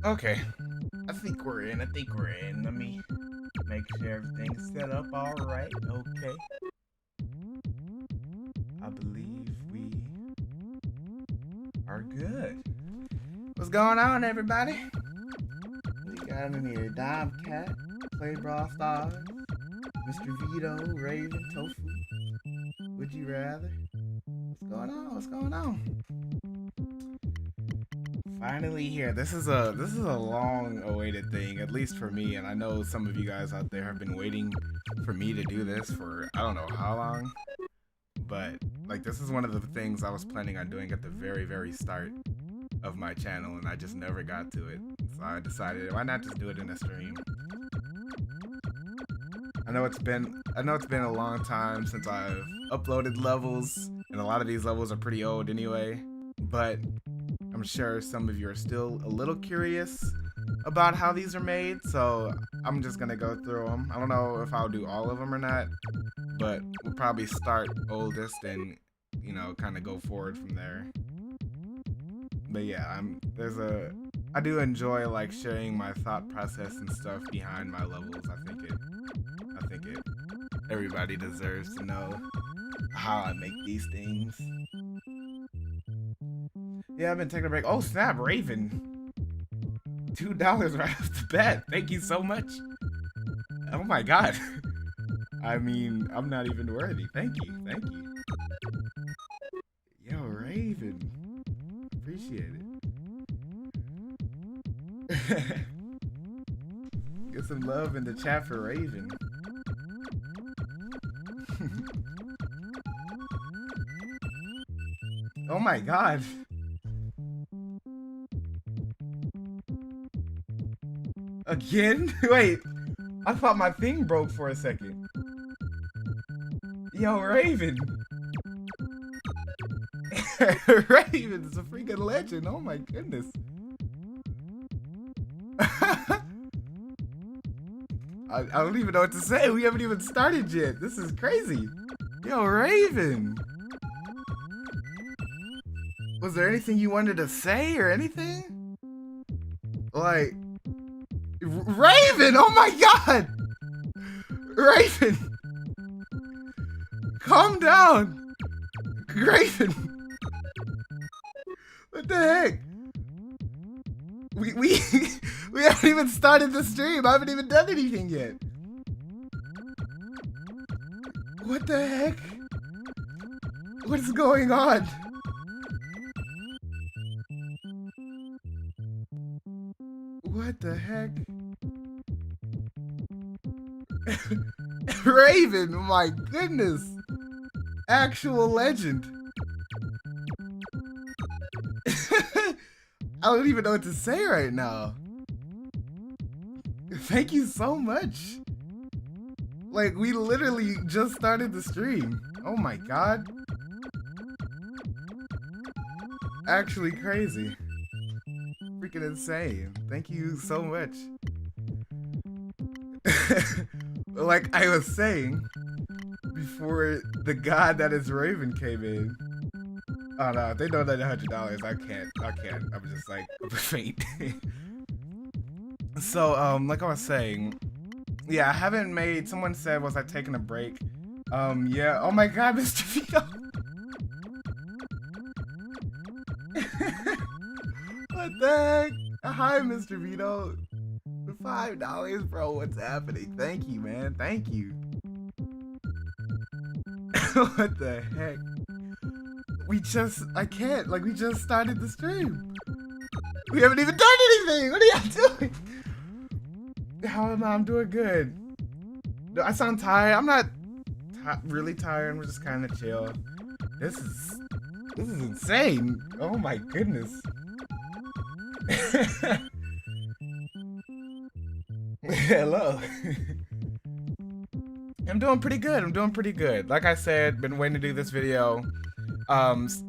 Okay. I think we're in. Let me make sure everything's set up all right. Okay. I believe we are good. What's going on, everybody? We got in here Dom Cat, Play Brawl Stars, Mr. Vito, Raven, Tofu. Would you rather? What's going on? What's going on? Finally here. This is a long awaited thing, at least for me, and I know some of you guys out there have been waiting for me to do this for I don't know how long. But like, this is one of the things I was planning on doing at the very start of my channel, and I just never got to it. So I decided, why not just do it in a stream? I know it's been a long time since I've uploaded levels, and a lot of these levels are pretty old anyway, but I'm sure some of you are still a little curious about how these are made, so I'm just gonna go through them. I don't know if I'll do all of them or not, but we'll probably start oldest and, you know, kind of go forward from there. But yeah, I do enjoy like sharing my thought process and stuff behind my levels. I think everybody deserves to know how I make these things. Yeah, I've been taking a break. Oh snap, Raven. $2 right off the bat. Thank you so much. Oh my god. I mean, I'm not even worthy. Thank you. Yo, Raven. Appreciate it. Get some love in the chat for Raven. Oh my god. Again? Wait, I thought my thing broke for a second. Yo, Raven. Raven's a freaking legend. Oh my goodness. I don't even know what to say. We haven't even started yet. This is crazy. Yo, Raven. Was there anything you wanted to say or anything? Like, Raven, oh my God. Raven. Calm down. Raven. What the heck? We haven't even started the stream. I haven't even done anything yet. What the heck? What is going on? What the heck? Raven, my goodness. Actual legend. I don't even know what to say right now. Thank you so much. Like, we literally just started the stream. Oh my God. Actually crazy. Freaking insane. Thank you so much. Like I was saying, before the god that is Raven came in. Oh no, they don't know $100. I can't. I'm just like faint. So, like I was saying, yeah, I haven't made. Someone said, was I taking a break? Yeah. Oh my God, Mr. Vito. What the heck? Hi, Mr. Vito. $5, bro. What's happening? Thank you, man. Thank you. What the heck? We just started the stream. We haven't even done anything. What are y'all doing? How am I? I'm doing good. I sound tired. I'm not really tired. I'm just kind of chill. This is insane. Oh my goodness. Hello. I'm doing pretty good. Like I said, been waiting to do this video.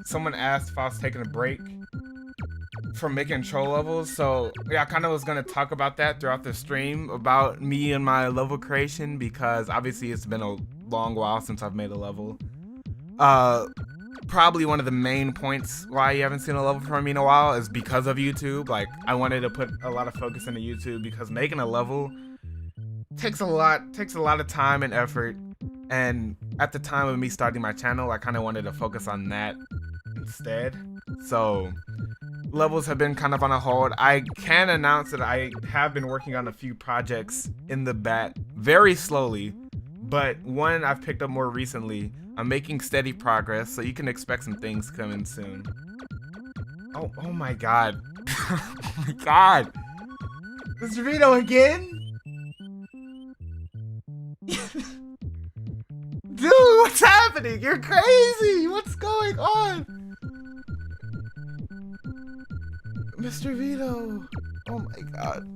Someone asked if I was taking a break from making troll levels, so yeah, I kind of was gonna talk about that throughout the stream, about me and my level creation, because obviously it's been a long while since I've made a level. Probably one of the main points why you haven't seen a level from me in a while is because of YouTube. Like, I wanted to put a lot of focus into YouTube because making a level takes a lot of time and effort, and at the time of me starting my channel, I kind of wanted to focus on that instead. So levels have been kind of on a hold. I can announce that I have been working on a few projects in the back very slowly, but one I've picked up more recently. I'm making steady progress, so you can expect some things coming soon. Oh my God. Oh my God. Mr. Vito again? Dude, what's happening? You're crazy. What's going on? Mr. Vito. Oh my God.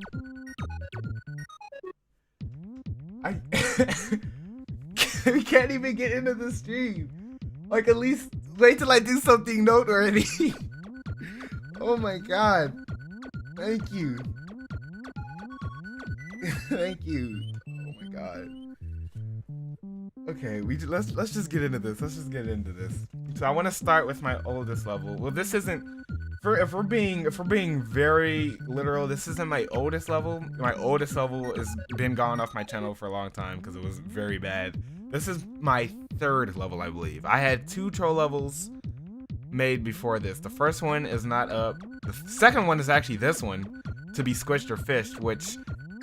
We can't even get into the stream. Like, at least wait till I do something noteworthy. Oh my God. Thank you. Thank you. Oh my God. Okay, let's just get into this. So I want to start with my oldest level. Well, this isn't, if we're being very literal, this isn't my oldest level. My oldest level has been gone off my channel for a long time because it was very bad. This is my third level, I believe. I had 2 troll levels made before this. The first one is not up. The second one is actually this one, To Be Squished or Fished, which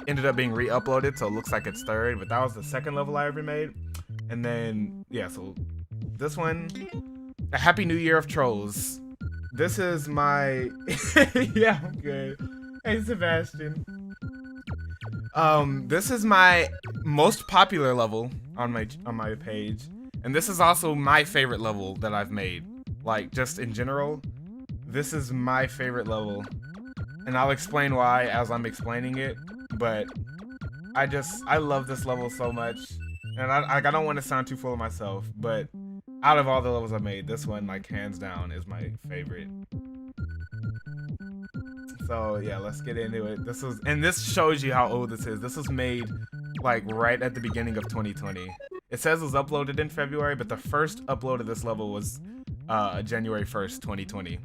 ended up being re-uploaded, so it looks like it's third, but that was the second level I ever made. And then, yeah, so this one, A Happy New Year of Trolls. This is my, yeah, I'm good. Hey, Sebastian. This is my most popular level on my page, and this is also my favorite level that I've made. Like, just in general, this is my favorite level, and I'll explain why as I'm explaining it. But I love this level so much, and I don't want to sound too full of myself, but out of all the levels I've made, this one, like, hands down is my favorite. So yeah, let's get into it. This shows you how old this is. This was made like right at the beginning of 2020. It says it was uploaded in February, but the first upload of this level was January 1st, 2020.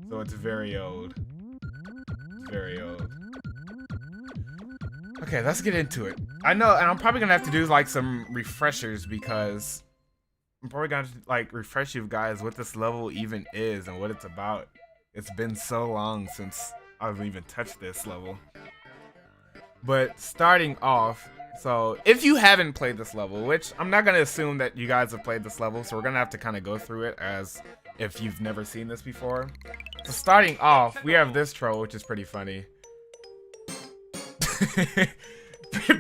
So it's very old. It's very old. Okay, let's get into it. I know, and I'm probably gonna have to do like some refreshers because I'm probably gonna have to like refresh you guys what this level even is and what it's about. It's been so long since I've even touched this level. But starting off, so if you haven't played this level, which I'm not gonna assume that you guys have played this level, so we're gonna have to kind of go through it as if you've never seen this before. So starting off, we have this troll, which is pretty funny.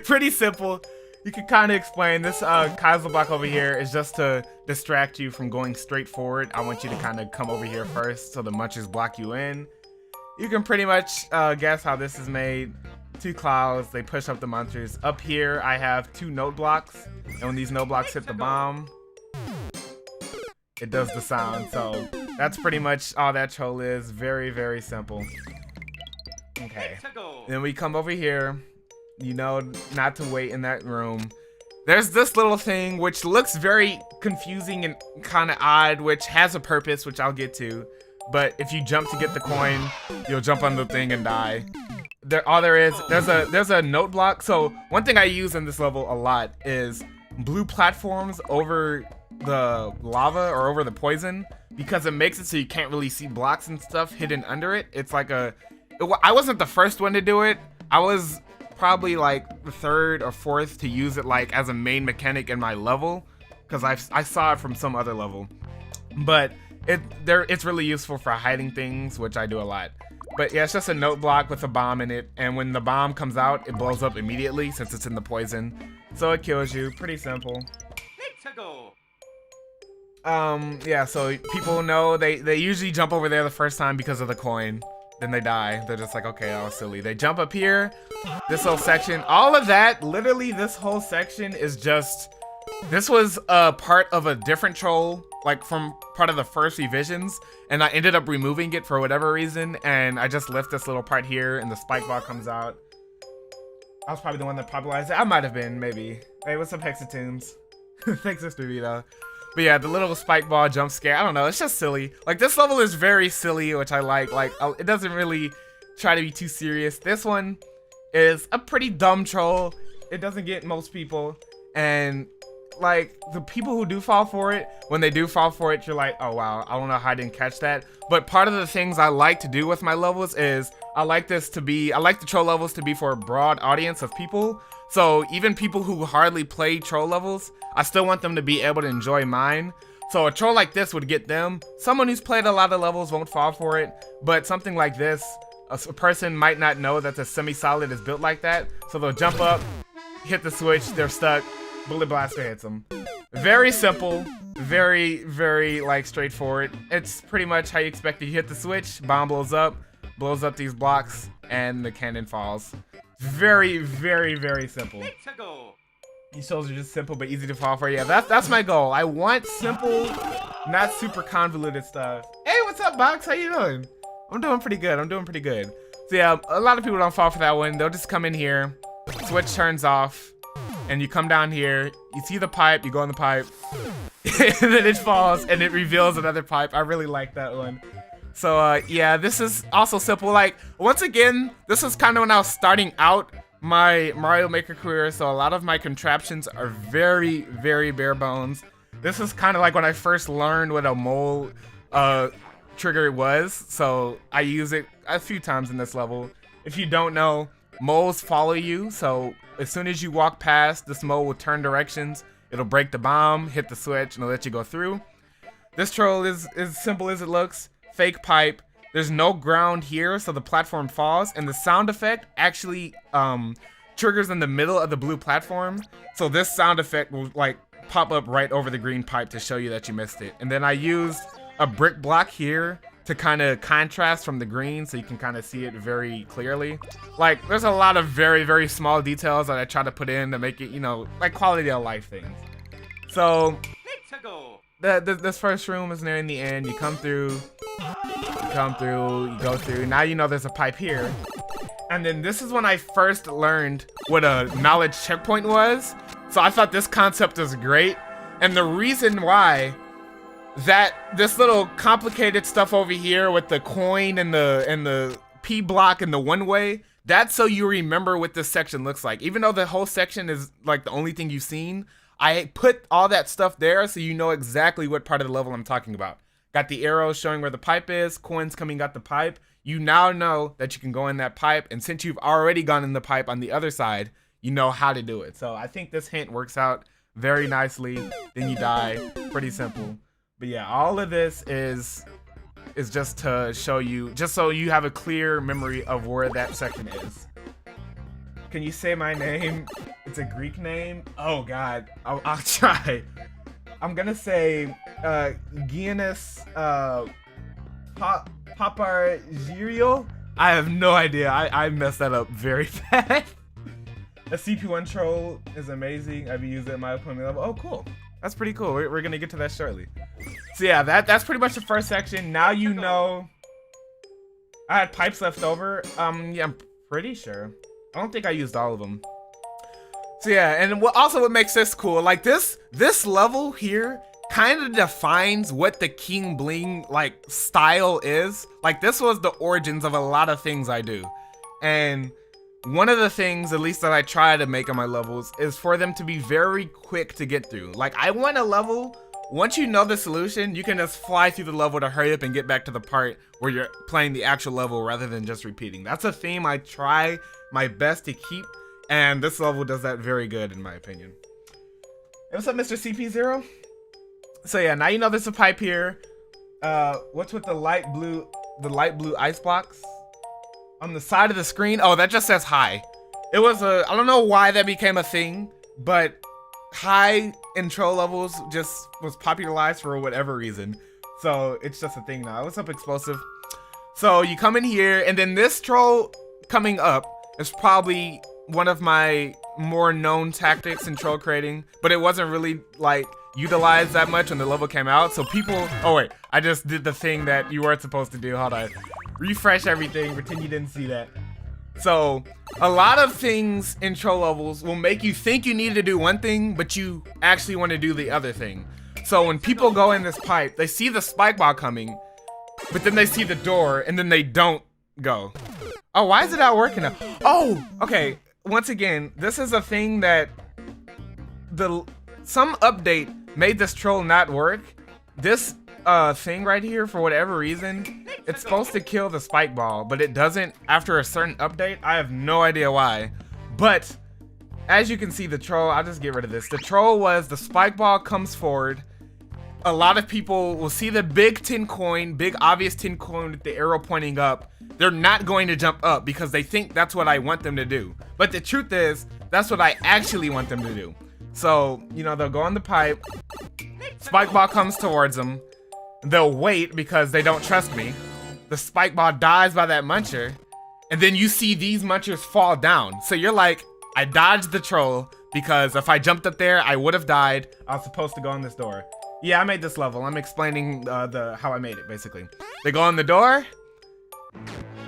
Pretty simple. You can kind of explain this Kaiser block over here is just to distract you from going straight forward. I want you to kind of come over here first so the munchers block you in. You can pretty much guess how this is made. 2 clouds, they push up the munchers. Up here I have 2 note blocks, and when these note blocks hit the bomb, it does the sound. So that's pretty much all that troll is. Very, very simple. Okay, then we come over here, you know not to wait in that room. There's this little thing which looks very confusing and kind of odd, which has a purpose, which I'll get to. But if you jump to get the coin, you'll jump on the thing and die. There's a note block. So one thing I use in this level a lot is blue platforms over the lava or over the poison, because it makes it so you can't really see blocks and stuff hidden under it. It's like I wasn't the first one to do it. I was probably like the 3rd or 4th to use it like as a main mechanic in my level, because I saw it from some other level. But it's really useful for hiding things, which I do a lot. But yeah, it's just a note block with a bomb in it, and when the bomb comes out, it blows up immediately since it's in the poison. So it kills you. Pretty simple. Yeah, so people know they usually jump over there the first time because of the coin. Then they die. They're just like, okay, that was silly. They jump up here. This whole section, all of that, literally this whole section is just, this was a part of a different troll, like from part of the first revisions, and I ended up removing it for whatever reason, and I just left this little part here and the spike ball comes out. I was probably the one that popularized it. I might have been, maybe. Hey, what's up, Hexatunes? Thanks, Mr. Vito. But yeah, the little spike ball jump scare, I don't know, it's just silly. Like, this level is very silly, which I like. Like, it doesn't really try to be too serious. This one is a pretty dumb troll. It doesn't get most people. And, like, the people who do fall for it, when they do fall for it, you're like, oh wow, I don't know how I didn't catch that. But part of the things I like to do with my levels is, I like the troll levels to be for a broad audience of people. So even people who hardly play troll levels, I still want them to be able to enjoy mine. So a troll like this would get them. Someone who's played a lot of levels won't fall for it, but something like this, a person might not know that the semi-solid is built like that. So they'll jump up, hit the switch, they're stuck, bullet blaster hits them. Very simple, very, very like straightforward. It's pretty much how you expect it. You hit the switch, bomb blows up these blocks, and the cannon falls. Very, very, very simple. These shows are just simple but easy to fall for. Yeah, that's my goal. I want simple, not super convoluted stuff. Hey, what's up, Box? How you doing? I'm doing pretty good. So yeah, a lot of people don't fall for that one. They'll just come in here, switch turns off, and you come down here, you see the pipe, you go in the pipe, and then it falls and it reveals another pipe. I really like that one. So yeah, this is also simple. Like, once again, this is kind of when I was starting out my Mario Maker career, so a lot of my contraptions are very, very bare bones. This is kind of like when I first learned what a mole trigger was, so I use it a few times in this level. If you don't know, moles follow you, so as soon as you walk past, this mole will turn directions. It'll break the bomb, hit the switch, and it'll let you go through. This troll is as simple as it looks. Fake pipe. There's no ground here, so the platform falls, and the sound effect actually triggers in the middle of the blue platform. So this sound effect will like pop up right over the green pipe to show you that you missed it. And then I used a brick block here to kind of contrast from the green, so you can kind of see it very clearly. Like, there's a lot of very, very small details that I try to put in to make it, you know, like quality of life things. So this first room is nearing the end. You come through, you go through. Now you know there's a pipe here. And then this is when I first learned what a knowledge checkpoint was. So I thought this concept was great. And the reason why that this little complicated stuff over here with the coin and the P block and the one way, that's so you remember what this section looks like. Even though the whole section is like the only thing you've seen, I put all that stuff there so you know exactly what part of the level I'm talking about. Got the arrows showing where the pipe is, coins coming out the pipe. You now know that you can go in that pipe, and since you've already gone in the pipe on the other side, you know how to do it. So I think this hint works out very nicely. Then you die. Pretty simple. But yeah, all of this is just to show you, just so you have a clear memory of where that section is. Can you say my name? It's a Greek name. Oh God, I'll try. I'm gonna say Giannis Papagirio. I have no idea. I messed that up very bad. A CP1 troll is amazing. I've used it in my upcoming level. Oh, cool. That's pretty cool. We're gonna get to that shortly. So yeah, that's pretty much the first section. Now you know. I had pipes left over. Yeah, I'm pretty sure. I don't think I used all of them. So yeah, and what makes this cool, like this level here kind of defines what the King Bling like style is. Like this was the origins of a lot of things I do. And one of the things, at least that I try to make on my levels, is for them to be very quick to get through. Like I want a level, once you know the solution, you can just fly through the level to hurry up and get back to the part where you're playing the actual level rather than just repeating. That's a theme I try my best to keep, and this level does that very good in my opinion. Hey, what's up, Mr. CP0? So yeah, now you know there's a pipe here. What's with the light blue ice blocks on the side of the screen? Oh, that just says hi. It was I don't know why that became a thing, but hi in troll levels just was popularized for whatever reason. So it's just a thing now. What's up, Explosive? So you come in here, and then this troll coming up is probably one of my more known tactics in troll creating, but it wasn't really like utilized that much when the level came out. So people, oh wait, I just did the thing that you weren't supposed to do. Hold on, refresh everything, pretend you didn't see that. So a lot of things in troll levels will make you think you need to do one thing, but you actually want to do the other thing. So when people go in this pipe, they see the spike ball coming, but then they see the door and then they don't go. Oh, why is it not working now? Oh, okay. Once again, this is a thing that some update made this troll not work. This thing right here, for whatever reason, it's supposed to kill the spike ball, but it doesn't after a certain update. I have no idea why. But as you can see, the troll, I'll just get rid of this. The troll was the spike ball comes forward. A lot of people will see the big tin coin, big obvious tin coin with the arrow pointing up. They're not going to jump up because they think that's what I want them to do. But the truth is, that's what I actually want them to do. So, you know, they'll go on the pipe. Spike ball comes towards them. They'll wait because they don't trust me. The spike ball dies by that muncher. And then you see these munchers fall down. So you're like, I dodged the troll because if I jumped up there, I would have died. I was supposed to go in this door. Yeah, I made this level. I'm explaining how I made it, basically. They go in the door,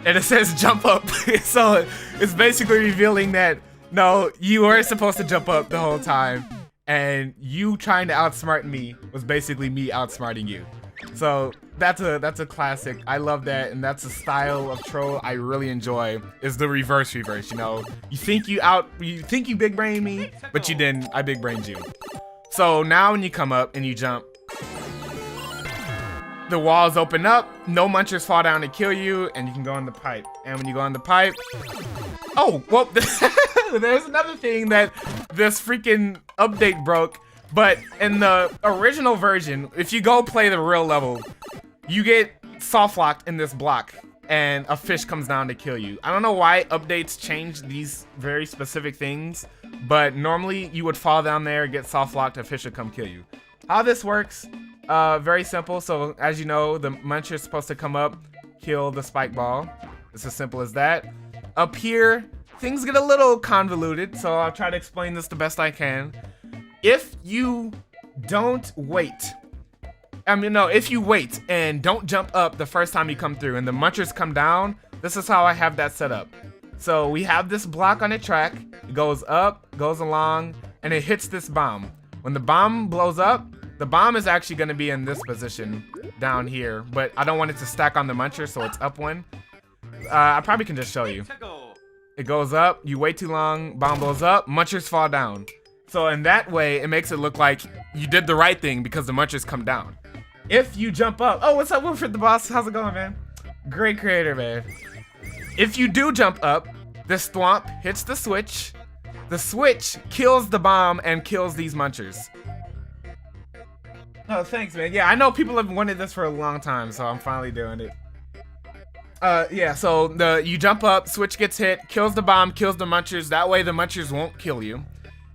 and it says jump up. So it's basically revealing that, no, you were supposed to jump up the whole time, and you trying to outsmart me was basically me outsmarting you. So that's a classic. I love that, and that's a style of troll I really enjoy, is the reverse, you know? You think you big brain me, but you didn't. I big brained you. So now when you come up and you jump, the walls open up, no munchers fall down to kill you, and you can go in the pipe. And when you go in the pipe, oh, well, there's another thing that this freaking update broke. But in the original version, if you go play the real level, you get soft locked in this block, and a fish comes down to kill you. I don't know why updates change these very specific things, but normally you would fall down there, get soft locked, a fish would come kill you. How this works, very simple. So as you know, the muncher is supposed to come up, kill the spike ball. It's as simple as that. Up here, things get a little convoluted, so I'll try to explain this the best I can. If you don't wait, if you wait and don't jump up the first time you come through and the munchers come down, this is how I have that set up. So we have this block on the track. It goes up, goes along, and it hits this bomb. When the bomb blows up, the bomb is actually going to be in this position down here, but I don't want it to stack on the muncher, so it's up one. I probably can just show you. It goes up, you wait too long, bomb blows up, munchers fall down. So in that way, it makes it look like you did the right thing because the munchers come down. If you jump up, oh, what's up, Wilfred the Boss? How's it going, man? Great creator, man. If you do jump up, this thwomp hits the switch. The switch kills the bomb and kills these munchers. Oh, thanks, man. Yeah, I know people have wanted this for a long time, so I'm finally doing it. Yeah, so you jump up, switch gets hit, kills the bomb, kills the munchers. That way the munchers won't kill you.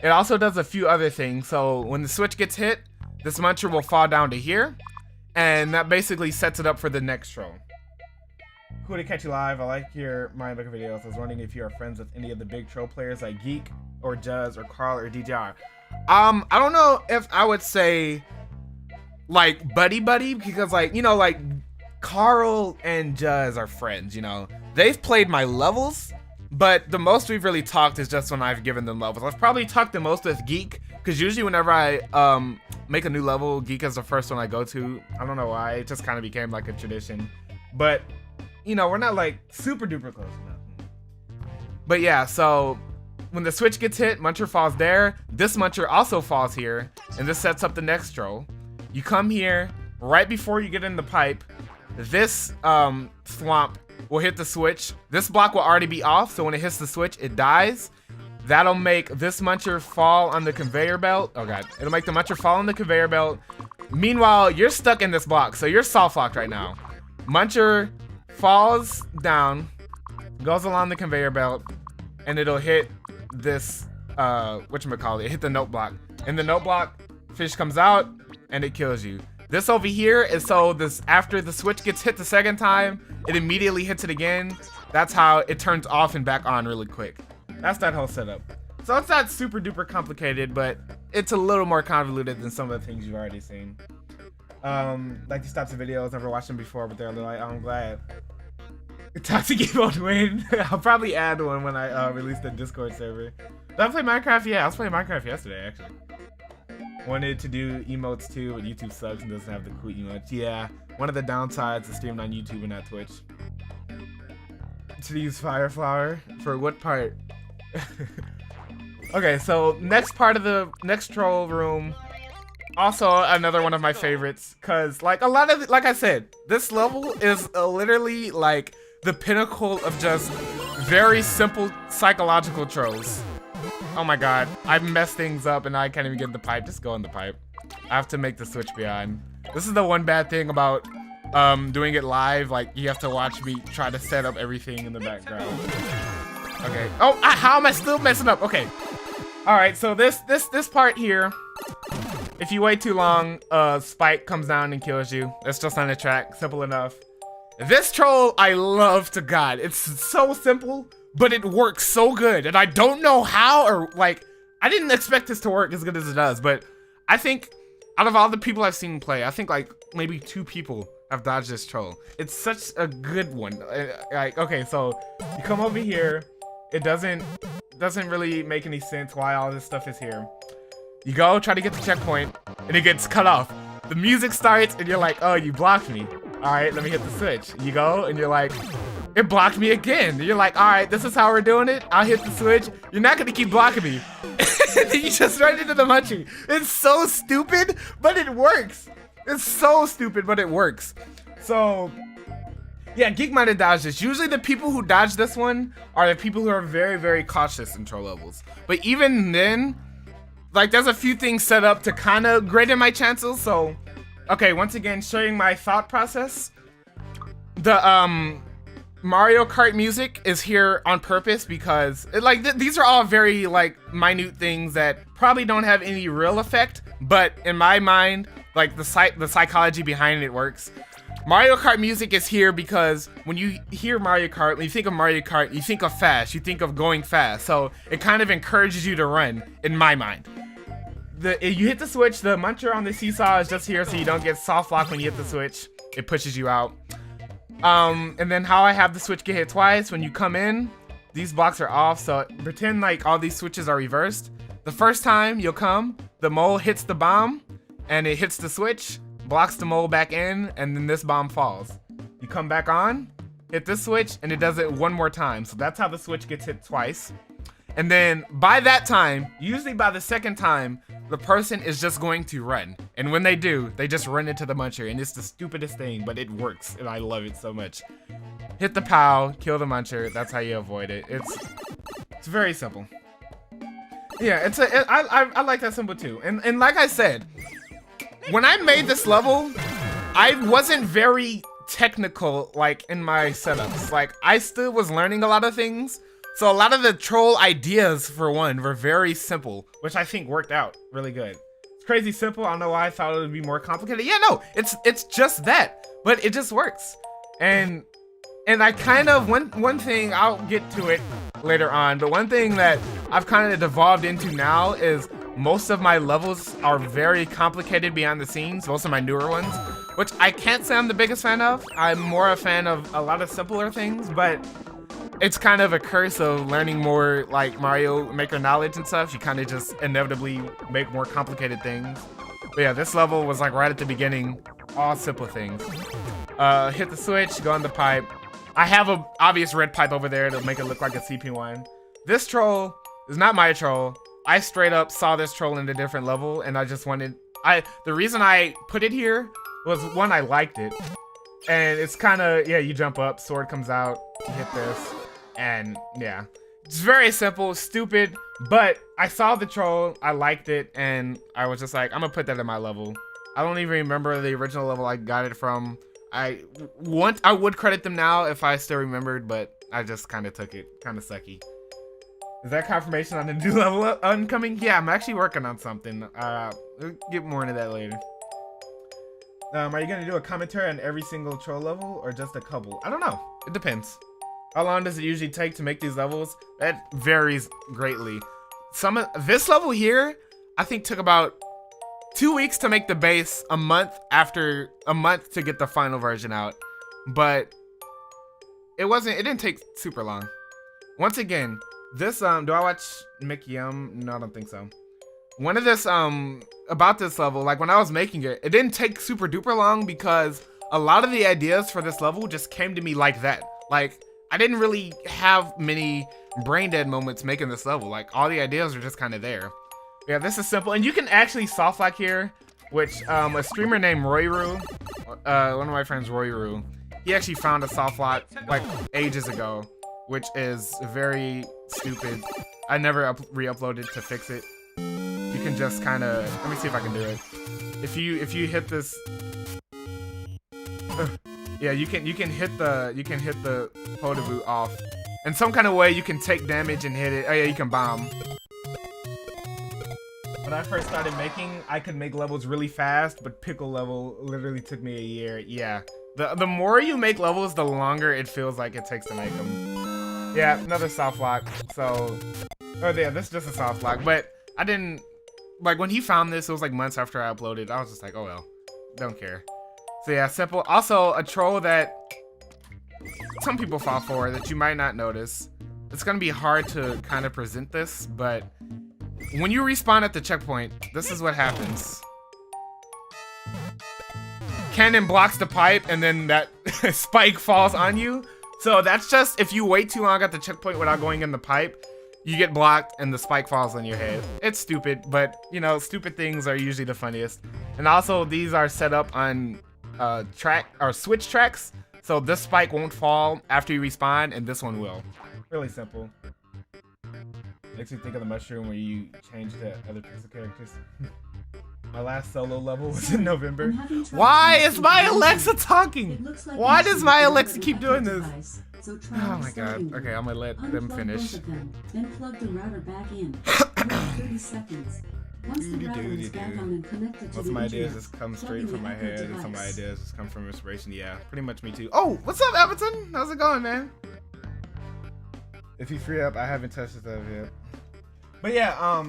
It also does a few other things. So when the switch gets hit, this muncher will fall down to here, and that basically sets it up for the next troll. Cool to catch you live. I like your Mario Maker videos. I was wondering if you are friends with any of the big troll players like Geek or Juz or Carl or DJR. I don't know if I would say like buddy because like, you know, like Carl and Juz are friends, you know. They've played my levels, but the most we've really talked is just when I've given them levels. I've probably talked the most with Geek, because usually whenever I make a new level, Geek is the first one I go to. I don't know why, it just kind of became like a tradition. But, you know, we're not like super duper close enough. But yeah, so when the switch gets hit, muncher falls there. This muncher also falls here, and this sets up the next troll. You come here, right before you get in the pipe, this thwomp will hit the switch. This block will already be off, so when it hits the switch, it dies. That'll make this muncher fall on the conveyor belt. Oh god, it'll make the muncher fall on the conveyor belt. Meanwhile, you're stuck in this block, so you're soft locked right now. Muncher falls down, goes along the conveyor belt, and it'll hit this, whatchamacallit, hit the note block. In the note block, fish comes out, and it kills you. This over here is so this after the switch gets hit the second time, it immediately hits it again. That's how it turns off and back on really quick. That's that whole setup. So it's not super duper complicated, but it's a little more convoluted than some of the things you've already seen. Like these types of videos, never watched them before, but they're like, oh, I'm glad. Toxic Game Mode win. I'll probably add one when I release the Discord server. Did I play Minecraft? Yeah, I was playing Minecraft yesterday, actually. Wanted to do emotes too, but YouTube sucks and doesn't have the cool emotes. Yeah, one of the downsides of streaming on YouTube and not Twitch. To use Fire Flower for what part? Okay, so next part of the next troll room. Also another one of my favorites, cause like a lot of, like I said, this level is literally like the pinnacle of just very simple psychological trolls. Oh my god, I messed things up and I can't even get in the pipe. Just go in the pipe. I have to make the switch behind. This is the one bad thing about doing it live. Like, you have to watch me try to set up everything in the background. Okay. Oh, how am I still messing up? Okay. All right, so this part here, if you wait too long, Spike comes down and kills you. It's just on the track, simple enough. This troll, I love to God. It's so simple, but it works so good. And I don't know how, or like, I didn't expect this to work as good as it does, but I think out of all the people I've seen play, I think like maybe 2 people have dodged this troll. It's such a good one. Like, okay, so you come over here. It doesn't really make any sense why all this stuff is here. You go, try to get the checkpoint, and it gets cut off. The music starts, and you're like, oh, you blocked me. All right, let me hit the switch. You go, and you're like, it blocked me again. You're like, all right, this is how we're doing it. I'll hit the switch. You're not gonna keep blocking me. And then you just run into the munchie. It's so stupid, but it works. It's so stupid, but it works. So, yeah, Geek might have dodged this. Usually the people who dodge this one are the people who are very, very cautious in troll levels. But even then, like, there's a few things set up to kind of grade my chances. So, okay, once again, showing my thought process. The Mario Kart music is here on purpose because these are all very like minute things that probably don't have any real effect, but in my mind, like the psychology behind it works. Mario Kart music is here because when you hear Mario Kart, when you think of Mario Kart, you think of fast, you think of going fast. So it kind of encourages you to run, in my mind. You hit the switch, the muncher on the seesaw is just here so you don't get soft lock when you hit the switch. It pushes you out. And then how I have the switch get hit twice, when you come in, these blocks are off, so pretend like all these switches are reversed. The first time you'll come, the mole hits the bomb, and it hits the switch, blocks the mole back in, and then this bomb falls. You come back on, hit this switch, and it does it one more time. So that's how the switch gets hit twice. And then by that time, usually by the second time, the person is just going to run. And when they do, they just run into the muncher, and it's the stupidest thing, but it works, and I love it so much. Hit the POW, kill the muncher, that's how you avoid it. It's very simple. Yeah, I like that simple too. And like I said, when I made this level, I wasn't very technical like in my setups. Like I still was learning a lot of things. So a lot of the troll ideas for one were very simple, which I think worked out really good. It's crazy simple. I don't know why I thought it would be more complicated. Yeah, no, it's just that, but it just works. And I kind of, one thing, I'll get to it later on, but one thing that I've kind of devolved into now is most of my levels are very complicated behind the scenes, most of my newer ones, which I can't say I'm the biggest fan of. I'm more a fan of a lot of simpler things, but it's kind of a curse of learning more like Mario Maker knowledge and stuff. You kind of just inevitably make more complicated things. But yeah, this level was like right at the beginning, all simple things. Hit the switch, go in the pipe. I have an obvious red pipe over there to make it look like a CP1. This troll is not my troll. I straight up saw this troll in a different level, and I just wanted... The reason I put it here was, one, I liked it. And it's kind of, yeah, you jump up, sword comes out, you hit this, and yeah. It's very simple, stupid, but I saw the troll, I liked it, and I was just like, I'm gonna put that in my level. I don't even remember the original level I got it from. I would credit them now if I still remembered, but I just kind of took it. Kind of sucky. Is that confirmation on the new level oncoming? Yeah, I'm actually working on something. We'll get more into that later. Are you gonna do a commentary on every single troll level or just a couple? I don't know. It depends. How long does it usually take to make these levels? That varies greatly. This level here, I think took about 2 weeks to make the base, a month to get the final version out. But it didn't take super long. Once again, this, do I watch Mick Yum? No, I don't think so. One of this, about this level, like when I was making it, it didn't take super duper long because a lot of the ideas for this level just came to me like that. Like, I didn't really have many brain dead moments making this level. Like, all the ideas are just kind of there. Yeah, this is simple, and you can actually soft lock here, which a streamer named Royru, one of my friends, Royru, he actually found a soft lock like ages ago, which is very stupid. I never re-uploaded to fix it. You can just kind of, let me see if I can do it. If you hit this, yeah, you can hit the photo boot off, in some kind of way you can take damage and hit it. Oh yeah, you can bomb. When I first started making, I could make levels really fast, but Pickle level literally took me a year. Yeah, the more you make levels, the longer it feels like it takes to make them. Yeah, another soft lock. So, oh yeah, this is just a soft lock. But I didn't, like when he found this, it was like months after I uploaded. I was just like, oh well, don't care. So yeah, simple. Also, a troll that some people fall for that you might not notice. It's gonna be hard to kind of present this, but when you respawn at the checkpoint, this is what happens. Cannon blocks the pipe, and then that spike falls on you. So that's just, if you wait too long at the checkpoint without going in the pipe, you get blocked and the spike falls on your head. It's stupid, but you know, stupid things are usually the funniest. And also, these are set up on track or switch tracks, so this spike won't fall after you respawn, and this one will. Really simple. Makes me think of the mushroom where you change the other pixel characters. My last solo level was in November. Why is my Alexa talking? Like why does my Alexa keep doing this? So oh my god. Okay, I'm gonna let them finish. Then plug the router back in. 30 seconds. Once the router is back on and connected to the my ideas just come straight from my head, and some ideas just come from inspiration. Yeah, pretty much me too. Oh, what's up, Everton? How's it going, man? If you free up, I haven't touched this yet. But yeah,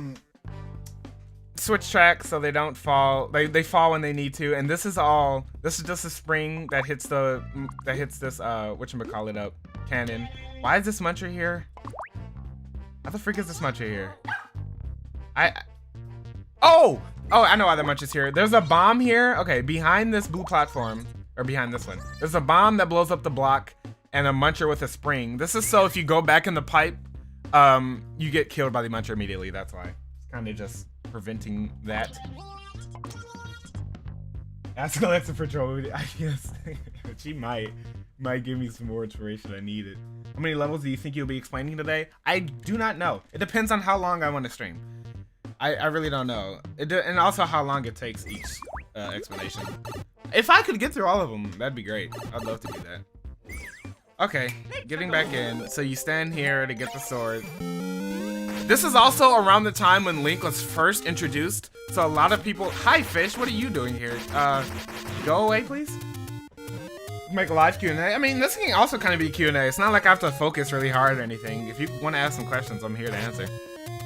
switch tracks so they don't fall. They fall when they need to, and this is just a spring that hits this whatchamacallit up cannon. Why is this muncher here? How the freak is this Muncher here? Oh, I know why the Muncher's here. There's a bomb here. Okay, behind this blue platform, or behind this one, there's a bomb that blows up the block and a Muncher with a spring. This is so if you go back in the pipe, you get killed by the Muncher immediately. That's why. It's kind of just preventing that. Ask Alexa for trouble. I guess she might give me some more inspiration. I need it. How many levels do you think you'll be explaining today? I do not know. It depends on how long I want to stream. I really don't know. And also how long it takes each explanation. If I could get through all of them, that'd be great. I'd love to do that. Okay, getting back in. So you stand here to get the sword. This is also around the time when Link was first introduced. So a lot of people, hi Fish, what are you doing here? Go away please. Make a live Q&A. I mean, this can also kind of be Q&A. It's not like I have to focus really hard or anything. If you want to ask some questions, I'm here to answer.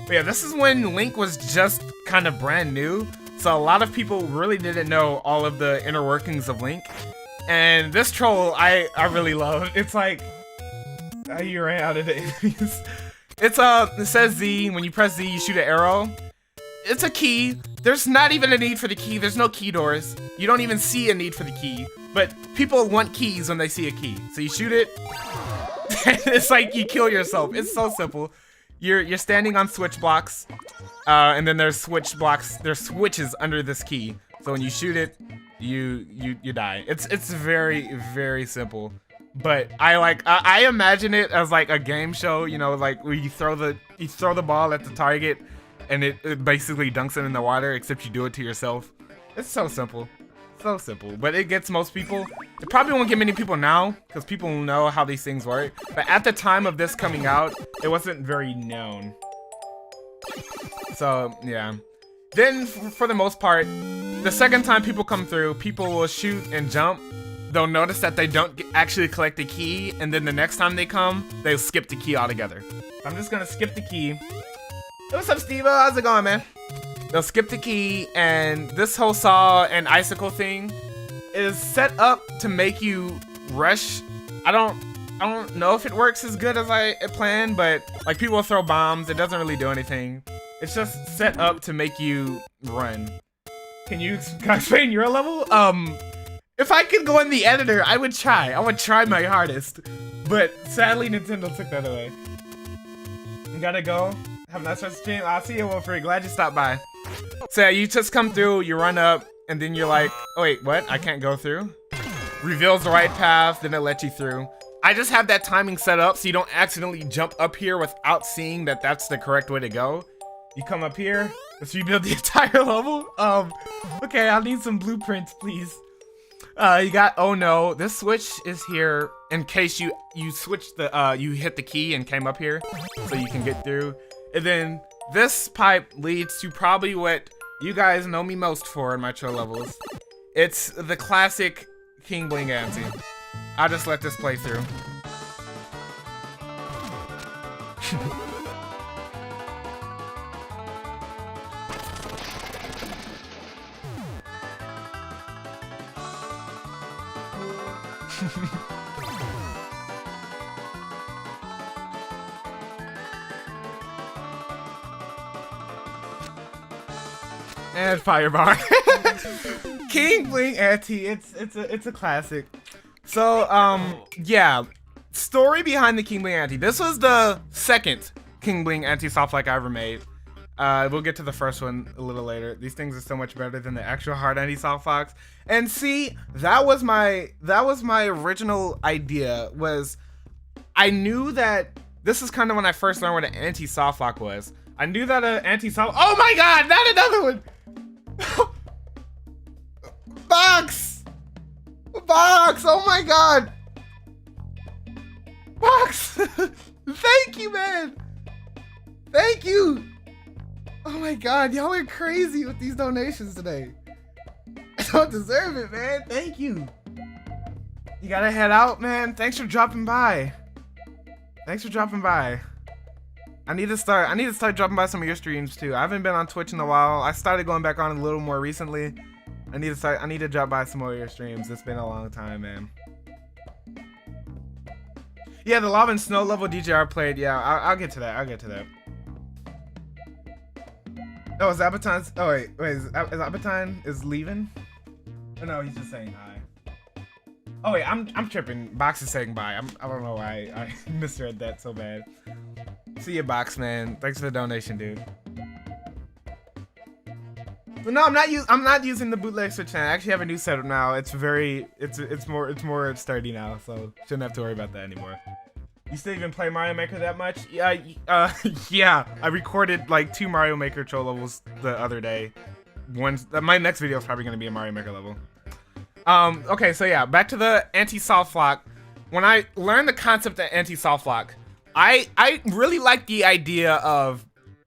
But yeah, this is when Link was just kind of brand new. So a lot of people really didn't know all of the inner workings of Link. And this troll, I really love. It's like, you ran out of the enemies. It says Z. When you press Z, you shoot an arrow. It's a key. There's not even a need for the key. There's no key doors. You don't even see a need for the key. But people want keys when they see a key. So you shoot it. It's like you kill yourself. It's so simple. You're standing on switch blocks. And then there's switch blocks. There's switches under this key. So when you shoot it, you die. It's very, very simple. But I imagine it as like a game show, you know, like where you throw the ball at the target and it basically dunks it in the water, except you do it to yourself. It's so simple. So simple. But it gets most people. It probably won't get many people now, because people know how these things work. But at the time of this coming out, it wasn't very known. So, yeah. Then, for the most part, the second time people come through, people will shoot and jump. They'll notice that they don't actually collect the key, and then the next time they come, they'll skip the key altogether. So I'm just gonna skip the key. Hey, what's up, Steve? How's it going, man? They'll skip the key, and this whole saw and icicle thing is set up to make you rush. I don't know if it works as good as I planned, but like people will throw bombs. It doesn't really do anything. It's just set up to make you run. Can you explain your level? If I could go in the editor, I would try. I would try my hardest. But sadly, Nintendo took that away. You gotta go. Have a nice rest of the stream. I'll see you, Wolfrey. Glad you stopped by. So yeah, you just come through, you run up, and then you're like, oh wait, what? I can't go through? Reveals the right path, then it lets you through. I just have that timing set up so you don't accidentally jump up here without seeing that that's the correct way to go. You come up here, let's rebuild the entire level. Okay, I'll need some blueprints, please. You got, oh no, this switch is here in case you switch the, you hit the key and came up here so you can get through. And then this pipe leads to probably what you guys know me most for in my troll levels. It's the classic King Bling Ante. I'll just let this play through. And Firebar. King Bling Ante, it's a classic. So yeah, story behind the King Bling Ante. This was the second King Bling Ante soft like I ever made. We'll get to the first one a little later. These things are so much better than the actual hard Ante soft fox. And see, that was my original idea. Was I knew that this is kind of when I first learned what an Ante soft fox was. I knew that an Ante soft. Oh my God, not another one. Box! Box! Oh my God! Box! Thank you, man! Thank you! Oh my God, y'all are crazy with these donations today. I don't deserve it, man. Thank you. You gotta head out, man. Thanks for dropping by. Thanks for dropping by. I need to start dropping by some of your streams too. I haven't been on Twitch in a while. I started going back on a little more recently. I need to drop by some more of your streams. It's been a long time, man. Yeah, the Lava and Snow level DJR played. Yeah, I'll get to that. Oh, is Abaton's? Oh wait, is Abaton is leaving? Oh no, he's just saying hi. Oh wait, I'm tripping. Box is saying bye. I don't know why I misread that so bad. See you, Box man. Thanks for the donation, dude. But no, I'm not using the bootleg Switch now. I actually have a new setup now. It's more sturdy now, so shouldn't have to worry about that anymore. You still even play Mario Maker that much? Yeah, yeah. I recorded like 2 Mario Maker troll levels the other day. My next video is probably gonna be a Mario Maker level. Okay, so yeah, back to the anti-soft lock. When I learned the concept of anti-soft lock, I really like the idea of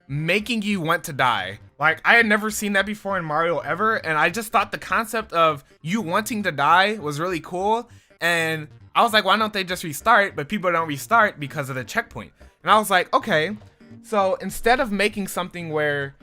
making you want to die. Like, I had never seen that before in Mario ever, and I just thought the concept of you wanting to die was really cool, and I was like, why don't they just restart? But people don't restart because of the checkpoint. And I was like, okay, so instead of making something where,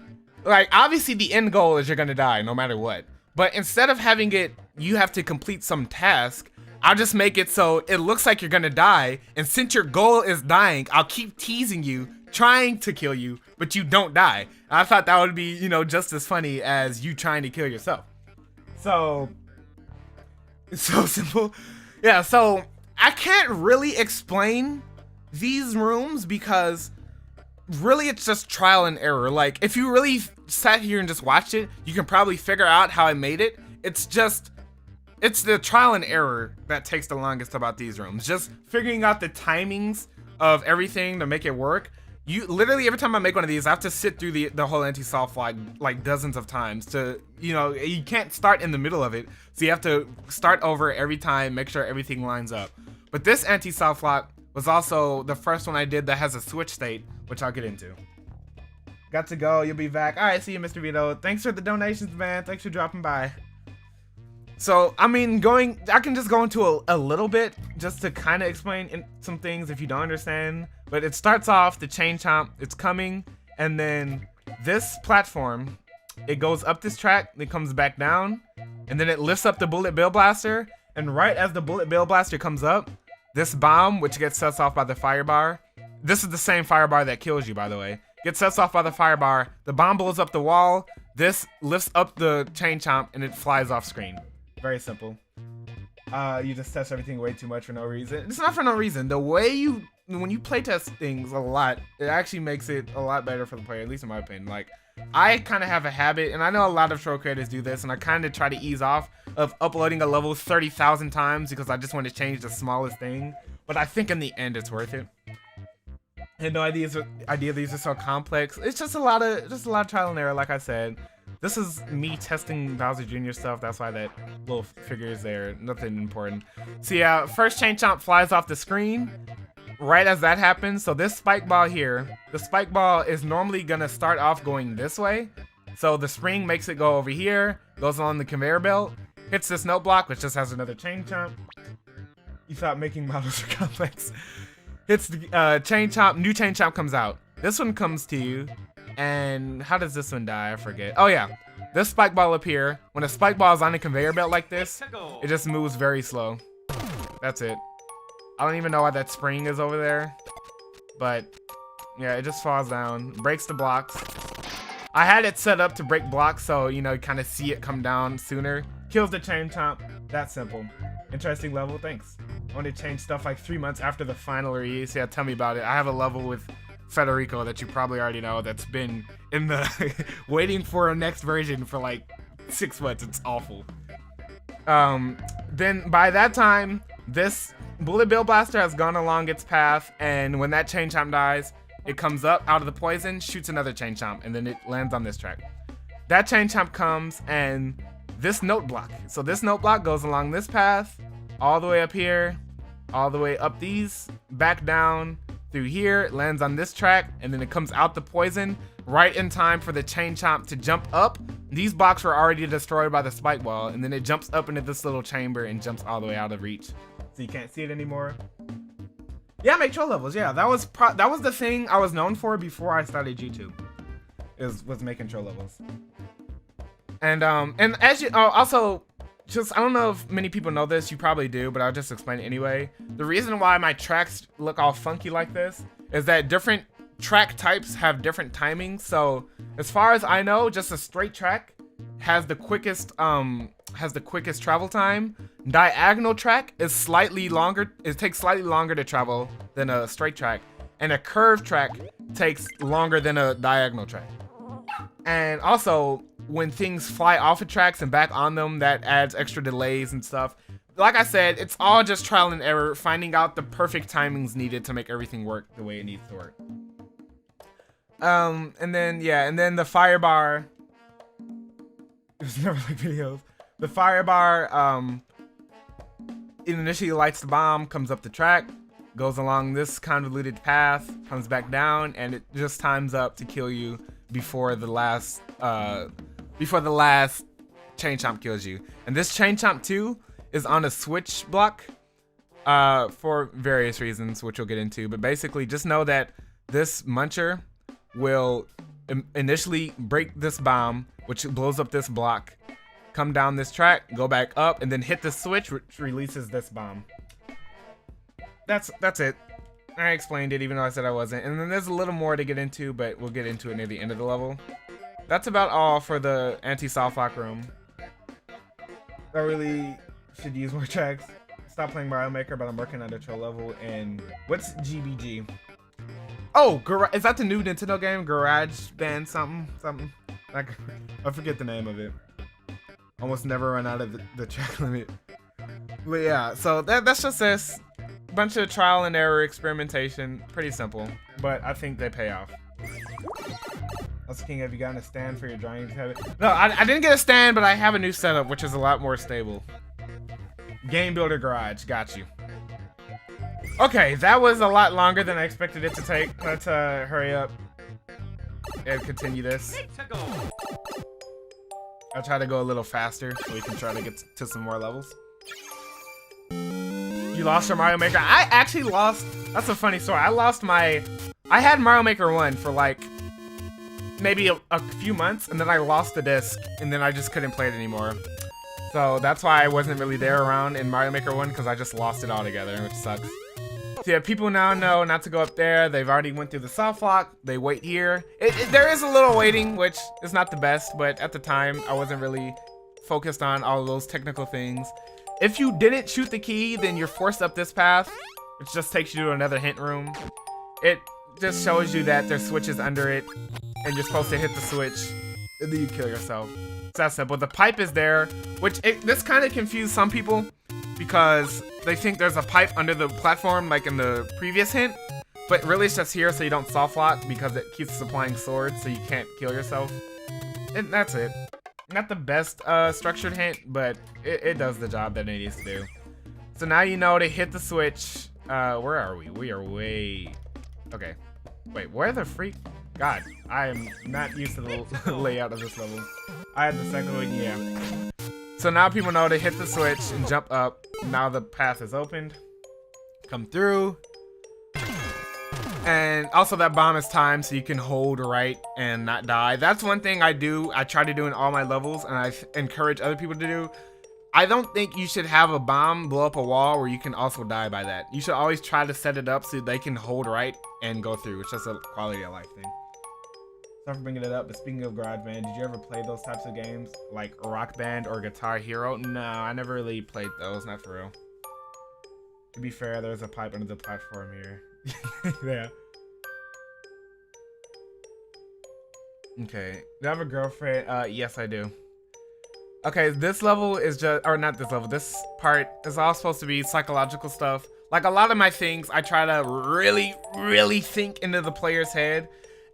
like, obviously the end goal is you're gonna die no matter what, but instead of having it, you have to complete some task, I'll just make it so it looks like you're gonna die, and since your goal is dying, I'll keep teasing you, trying to kill you, but you don't die. And I thought that would be, you know, just as funny as you trying to kill yourself. So simple. Yeah, so I can't really explain these rooms because really it's just trial and error. Like, if you really sat here and just watched it, you can probably figure out how I made it. It's the trial and error that takes the longest about these rooms. Just figuring out the timings of everything to make it work. You literally, every time I make one of these, I have to sit through the whole anti-soft lock like dozens of times to, you know, you can't start in the middle of it. So you have to start over every time, make sure everything lines up. But this anti-soft lock was also the first one I did that has a switch state, which I'll get into. Got to go, you'll be back. All right, see you, Mr. Vito. Thanks for the donations, man. Thanks for dropping by. So, I mean, I can just go into a little bit just to kind of explain some things if you don't understand. But it starts off, the chain chomp, it's coming, and then this platform, it goes up this track, it comes back down, and then it lifts up the Bullet Bill Blaster, and right as the Bullet Bill Blaster comes up, this bomb, which gets set off by the fire bar, this is the same fire bar that kills you, by the way, gets set off by the fire bar, the bomb blows up the wall, this lifts up the chain chomp, and it flies off screen. Very simple. You just test everything way too much for no reason. It's not for no reason. The way when you playtest things a lot, it actually makes it a lot better for the player, at least in my opinion. Like, I kind of have a habit, and I know a lot of troll creators do this, and I kind of try to ease off of uploading a level 30,000 times because I just want to change the smallest thing. But I think in the end, it's worth it. I had no idea these are so complex. It's just a lot of trial and error, like I said. This is me testing Bowser Jr. stuff. That's why that little figure is there. Nothing important. So yeah, first chain chomp flies off the screen. Right as that happens, so this spike ball here, the spike ball is normally gonna start off going this way. So the spring makes it go over here, goes along the conveyor belt, hits this note block, which just has another chain chomp. You thought making models are complex. Hits the chain chomp, new chain chomp comes out. This one comes to you. And how does this one die? I forget. Oh yeah, this spike ball up here, when a spike ball is on a conveyor belt like this, it just moves very slow. That's it. I don't even know why that spring is over there, but yeah, it just falls down, breaks the blocks. I had it set up to break blocks, so you know, you kind of see it come down sooner. Kills the chain chomp. That simple. Interesting level. Thanks. I want to change stuff like 3 months after the final release. Yeah, tell me about it. I have a level with Federico that you probably already know that's been in the waiting for a next version for like 6 months. It's awful. Then by that time, this Bullet Bill Blaster has gone along its path, and when that chain chomp dies, it comes up out of the poison, shoots another chain chomp, and then it lands on this track. That chain chomp comes, and this note block. So this note block goes along this path, all the way up here, all the way up these, back down, through here, it lands on this track, and then it comes out the poison right in time for the chain chomp to jump up. These blocks were already destroyed by the spike wall, and then it jumps up into this little chamber and jumps all the way out of reach. So you can't see it anymore. Yeah, make troll levels. Yeah, that was the thing I was known for before I started YouTube. Was making troll levels. And as you also, just, I don't know if many people know this, you probably do, but I'll just explain it anyway. The reason why my tracks look all funky like this is that different track types have different timings. So as far as I know, just a straight track has the quickest travel time. Diagonal track is slightly longer. It takes slightly longer to travel than a straight track, and a curved track takes longer than a diagonal track. And also, when things fly off of tracks and back on them, that adds extra delays and stuff. Like I said, it's all just trial and error, finding out the perfect timings needed to make everything work the way it needs to work. And then the fire bar. It's never like videos. The fire bar, it initially lights the bomb, comes up the track, goes along this convoluted path, comes back down, and it just times up to kill you before the last Chain Chomp kills you. And this Chain Chomp 2 is on a switch block for various reasons, which we'll get into. But basically, just know that this Muncher will initially break this bomb, which blows up this block, come down this track, go back up, and then hit the switch, which releases this bomb. That's it. I explained it, even though I said I wasn't. And then there's a little more to get into, but we'll get into it near the end of the level. That's about all for the anti-Softlock room. I really should use more tracks. Stop playing Mario Maker, but I'm working on the troll level. And what's GBG? Oh, is that the new Nintendo game? Garage Band something? I forget the name of it. Almost never run out of the track limit. But yeah, so that's just this. Bunch of trial and error experimentation. Pretty simple, but I think they pay off. Also, King, have you gotten a stand for your drawing habit? No, I didn't get a stand, but I have a new setup, which is a lot more stable. Game Builder Garage, got you. Okay, that was a lot longer than I expected it to take. Let's hurry up and continue this. I'll try to go a little faster so we can try to get to some more levels. You lost your Mario Maker? I actually lost. That's a funny story. I had Mario Maker 1 for like maybe a few months, and then I lost the disc, and then I just couldn't play it anymore. So that's why I wasn't really there around in Mario Maker 1, because I just lost it altogether, which sucks. So yeah, people now know not to go up there. They've already went through the soft lock. They wait here. There is a little waiting, which is not the best, but at the time, I wasn't really focused on all of those technical things. If you didn't shoot the key, then you're forced up this path, which just takes you to another hint room. It just shows you that there's switches under it, and you're supposed to hit the switch, and then you kill yourself. It's that simple. The pipe is there, which this kind of confused some people, because they think there's a pipe under the platform, like in the previous hint, but really it's just here so you don't soft lock, because it keeps supplying swords, so you can't kill yourself. And that's it. Not the best structured hint, but it does the job that it needs to do. So now you know to hit the switch. Where are we? We are way... Okay. Wait, where the freak? God, I am not used to the layout of this level. I had the second one, yeah. So now people know to hit the switch and jump up. Now the path is opened. Come through. And also that bomb is timed so you can hold right and not die. That's one thing I do. I try to do in all my levels, and I encourage other people to do. I don't think you should have a bomb blow up a wall where you can also die by that. You should always try to set it up so they can hold right and go through. It's just a quality of life thing. Sorry for bringing it up, but speaking of Garage Band, did you ever play those types of games like Rock Band or Guitar Hero? No, I never really played those, not for real. To be fair, there's a pipe under the platform here. Yeah. Okay. Do I have a girlfriend? Yes, I do. Okay, this level is just, or not this level, this part is all supposed to be psychological stuff. Like a lot of my things, I try to really, really think into the player's head.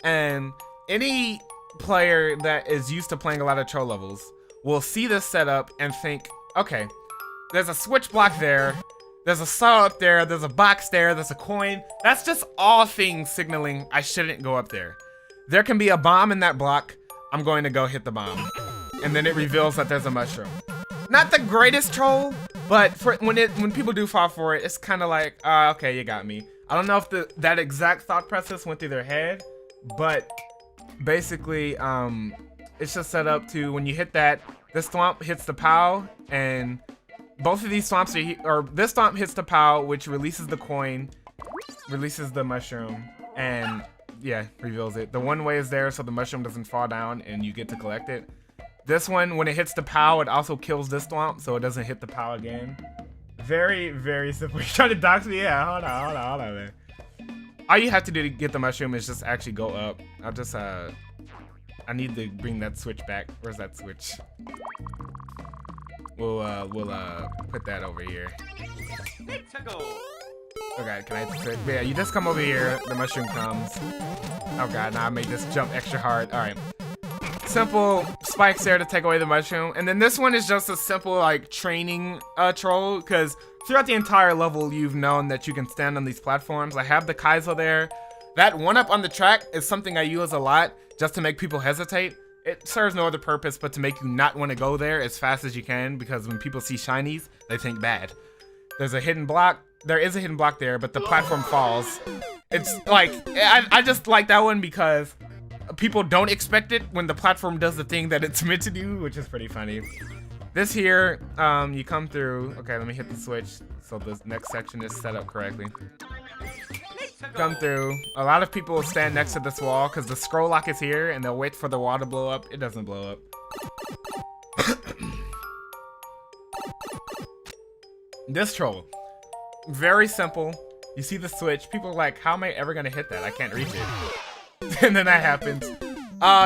And any player that is used to playing a lot of troll levels will see this setup and think, okay, there's a switch block there. There's a saw up there, there's a box there, there's a coin. That's just all things signaling I shouldn't go up there. There can be a bomb in that block. I'm going to go hit the bomb. And then it reveals that there's a mushroom. Not the greatest troll, but when people do fall for it, it's kind of like, okay, you got me. I don't know if that exact thought process went through their head, but basically, it's just set up to when you hit that, this thwomp hits the POW, and both of these swamps or this swamp hits the POW, which releases the coin, releases the mushroom, and yeah, reveals it. The one way is there so the mushroom doesn't fall down and you get to collect it. This one, when it hits the POW, it also kills this Thwomp so it doesn't hit the POW again. Very, very simple. You're trying to dox me? Yeah, hold on, man. All you have to do to get the mushroom is just actually go up. I'll just, I need to bring that switch back. Where's that switch? We'll put that over here. Okay, can I switch? Yeah, you just come over here, the mushroom comes. Oh god, now I made this jump extra hard. Alright. Simple spikes there to take away the mushroom. And then this one is just a simple like training troll, because throughout the entire level you've known that you can stand on these platforms. I have the Kaizo there. That one up on the track is something I use a lot just to make people hesitate. It serves no other purpose but to make you not want to go there as fast as you can, because when people see shinies, they think bad. There's a hidden block. There is a hidden block there, but the platform falls. It's like, I just like that one because people don't expect it when the platform does the thing that it's meant to do, which is pretty funny. This here, you come through. Okay, let me hit the switch so this next section is set up correctly. Come through. A lot of people will stand next to this wall because the scroll lock is here and they'll wait for the wall to blow up. It doesn't blow up. This troll, very simple. You see the switch. People are like, how am I ever gonna hit that? I can't reach it. And then that happens.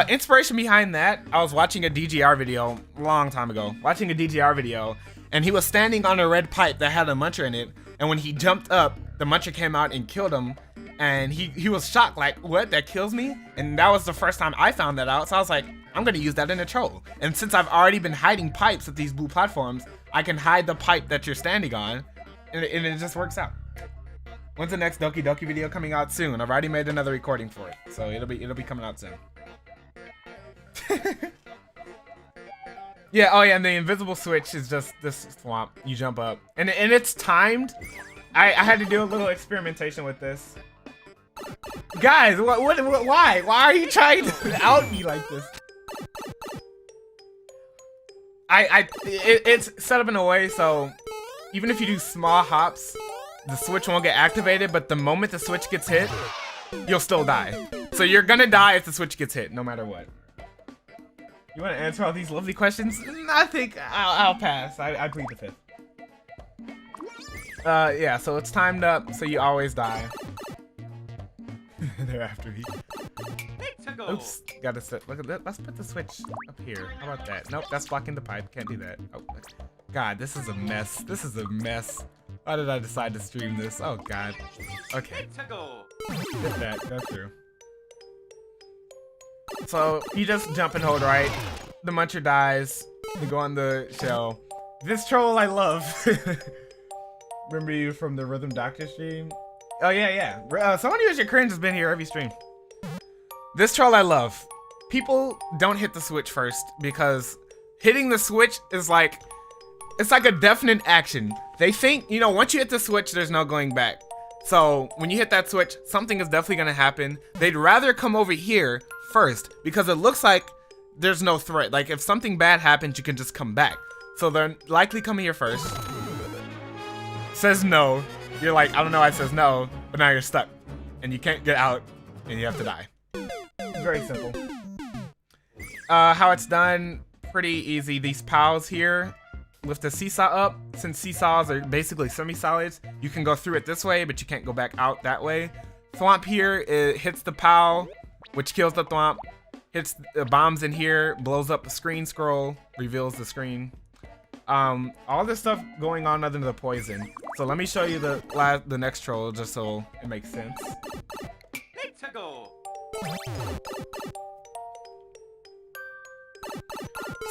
Inspiration behind that, I was watching a DGR video a long time ago. Watching a DGR video, and he was standing on a red pipe that had a muncher in it. And when he jumped up, the muncher came out and killed him. And he was shocked, like, what? That kills me? And that was the first time I found that out. So I was like, I'm gonna use that in a troll. And since I've already been hiding pipes at these blue platforms, I can hide the pipe that you're standing on, and it just works out. When's the next Doki Doki video coming out? Soon. I've already made another recording for it, so it'll be coming out soon. Yeah, oh yeah, and the invisible switch is just this Thwomp. You jump up, and it's timed. I had to do a little experimentation with this. Guys, why are you trying to out me like this? It's set up in a way so even if you do small hops, the switch won't get activated, but the moment the switch gets hit, you'll still die. So you're gonna die if the switch gets hit, no matter what. You wanna answer all these lovely questions? I think I'll pass. I plead the fifth. Yeah, so it's timed up, so you always die. They're after me. Oops, gotta sit. Look at that. Let's put the switch up here. How about that? Nope, that's blocking the pipe. Can't do that. Oh, God, this is a mess. This is a mess. Why did I decide to stream this? Oh, God. Okay. Get that. Go through. So, you just jump and hold right. The muncher dies. You go on the shell. This troll I love. Remember you from the Rhythm Doctor stream? Oh, yeah. Someone who is your cringe has been here every stream. This troll I love. People don't hit the switch first because hitting the switch is like, it's like a definite action. They think, you know, once you hit the switch, there's no going back. So when you hit that switch, something is definitely gonna happen. They'd rather come over here first because it looks like there's no threat. Like if something bad happens, you can just come back. So they're likely coming here first. Says no. You're like, I don't know why it says no, but now you're stuck. And you can't get out, and you have to die. Very simple. How it's done, pretty easy. These POWs here, with the seesaw up, since seesaws are basically semi-solids, you can go through it this way, but you can't go back out that way. Thwomp here, it hits the POW, which kills the Thwomp. Hits the bombs in here, blows up the screen scroll, reveals the screen. All this stuff going on other than the poison. So let me show you the next troll just so it makes sense.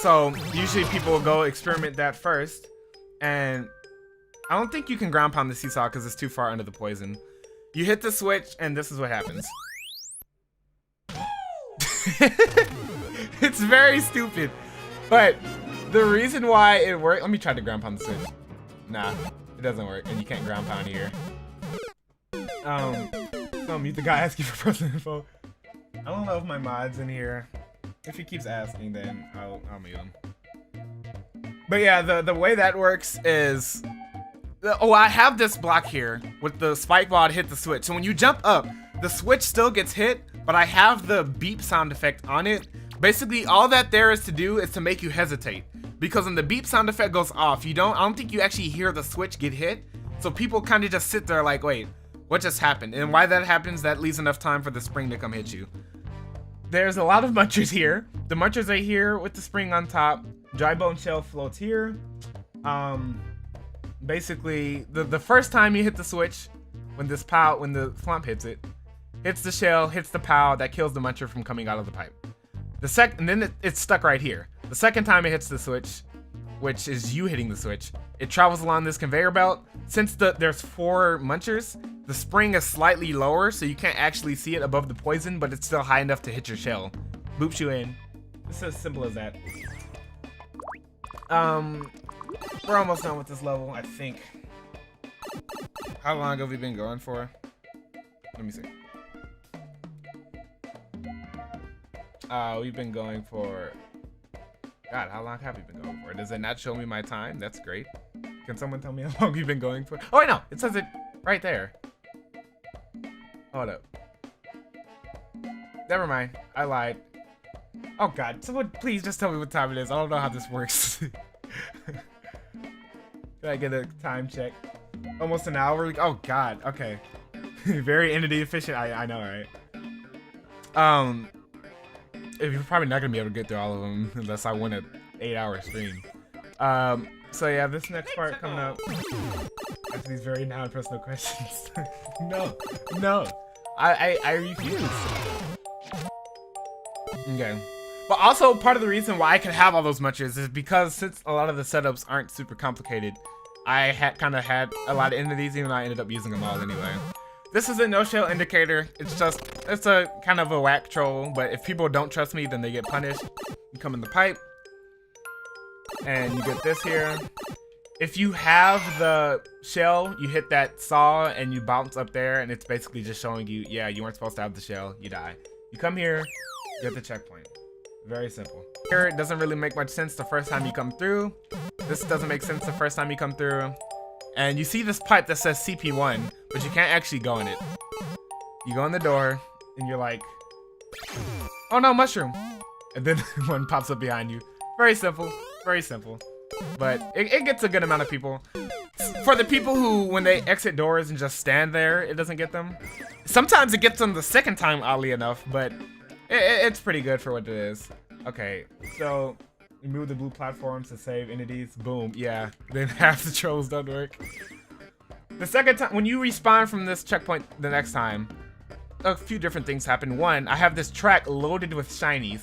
So usually people will go experiment that first, and I don't think you can ground pound the seesaw because it's too far under the poison. You hit the switch and this is what happens. It's very stupid, but the reason why it worked, let me try to ground pound the switch. Nah, it doesn't work, and you can't ground pound here. So mute the guy asking for personal info. I don't know if my mod's in here. If he keeps asking, then I'll mute him. But yeah, the way that works is, oh, I have this block here with the spike ball to hit the switch. So when you jump up, the switch still gets hit, but I have the beep sound effect on it. Basically, all that there is to do is to make you hesitate, because when the beep sound effect goes off, I don't think you actually hear the switch get hit. So people kind of just sit there like, wait, what just happened? And why that happens, that leaves enough time for the spring to come hit you. There's a lot of munchers here. The munchers are here with the spring on top. Dry bone shell floats here. Basically, the first time you hit the switch, when the Thwomp hits it, hits the shell, hits the POW, that kills the muncher from coming out of the pipe. And then it's stuck right here. The second time it hits the switch, which is you hitting the switch, it travels along this conveyor belt. Since there's 4 munchers, the spring is slightly lower, so you can't actually see it above the poison, but it's still high enough to hit your shell. Boops you in. It's as simple as that. We're almost done with this level, I think. How long have we been going for? Let me see. We've been going for... God, how long have we been going for? Does it not show me my time? That's great. Can someone tell me how long we've been going for? Oh, wait, no. It says it right there. Hold up. Never mind. I lied. Oh, God. Someone please just tell me what time it is. I don't know how this works. Can I get a time check? Almost an hour? Oh, God. Okay. Very entity efficient. I know, right? You're probably not gonna be able to get through all of them unless I win an 8-hour stream. So yeah, this next part coming up after these very non-personal questions. No, I refuse. Okay, but also part of the reason why I can have all those munchers is because since a lot of the setups aren't super complicated, I kind of had a lot of entities, even though I ended up using them all anyway. This is a no-shell indicator. It's a kind of a whack troll, but if people don't trust me, then they get punished. You come in the pipe, and you get this here. If you have the shell, you hit that saw, and you bounce up there, and it's basically just showing you, yeah, you weren't supposed to have the shell, you die. You come here, you get the checkpoint. Very simple. Here, it doesn't really make much sense the first time you come through. This doesn't make sense the first time you come through. And you see this pipe that says CP1, but you can't actually go in it. You go in the door, and you're like, oh no, mushroom. And then one pops up behind you. Very simple, very simple. But it gets a good amount of people. For the people who, when they exit doors and just stand there, it doesn't get them. Sometimes it gets them the second time, oddly enough, but it's pretty good for what it is. Okay, so... remove the blue platforms to save entities. Boom. Yeah. Then half the trolls don't work. The second time, when you respawn from this checkpoint the next time, a few different things happen. One, I have this track loaded with shinies.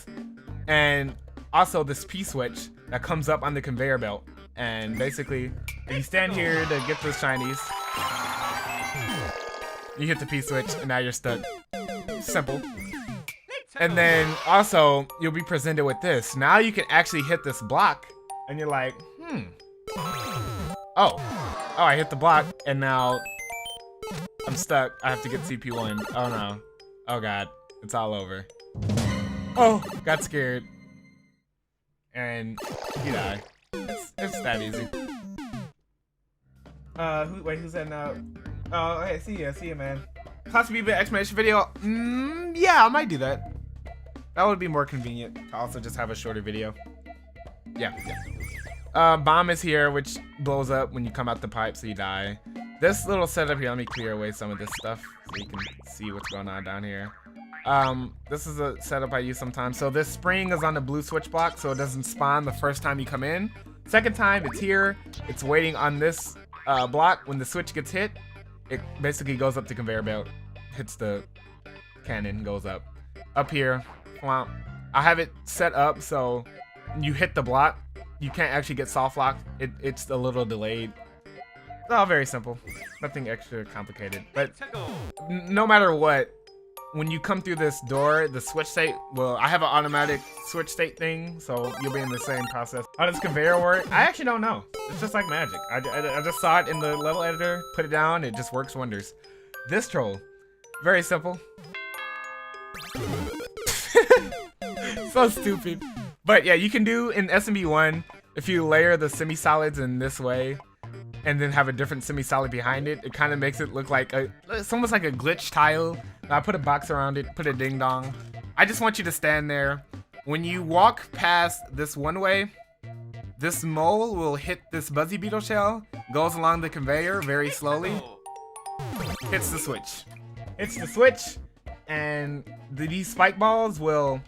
And also this P-switch that comes up on the conveyor belt. And basically, if you stand here to get the shinies, you hit the P-switch and now you're stuck. Simple. And then also, you'll be presented with this. Now you can actually hit this block, and you're like, Oh, I hit the block, and now I'm stuck. I have to get CP1. Oh no. Oh god. It's all over. Oh, got scared. And you die. It's that easy. Who's that now? Oh, hey, see ya, man. Class B explanation video. Yeah, I might do that. That would be more convenient to also just have a shorter video. Yeah. Bomb is here, which blows up when you come out the pipe, so you die. This little setup here, let me clear away some of this stuff so you can see what's going on down here. This is a setup I use sometimes. So this spring is on the blue switch block, so it doesn't spawn the first time you come in. Second time, it's here. It's waiting on this block. When the switch gets hit, it basically goes up the conveyor belt, hits the cannon, goes up. Up here. Well, I have it set up so you hit the block, you can't actually get soft locked. It's a little delayed. It's all very simple, nothing extra complicated. But no matter what, when you come through this door, the switch state, well, I have an automatic switch state thing, so you'll be in the same process. How does conveyor work? I actually don't know. It's just like magic. I just saw it in the level editor, put it down, it just works wonders. This troll, very simple. So stupid. But yeah, you can do in SMB1, if you layer the semi-solids in this way and then have a different semi-solid behind it, it kind of makes it look like it's almost like a glitch tile I put a box around it, put a ding dong. I just want you to stand there. When you walk past this one way, this mole will hit this Buzzy Beetle shell, goes along the conveyor very slowly, hits the switch. Hits the switch, and these spike balls will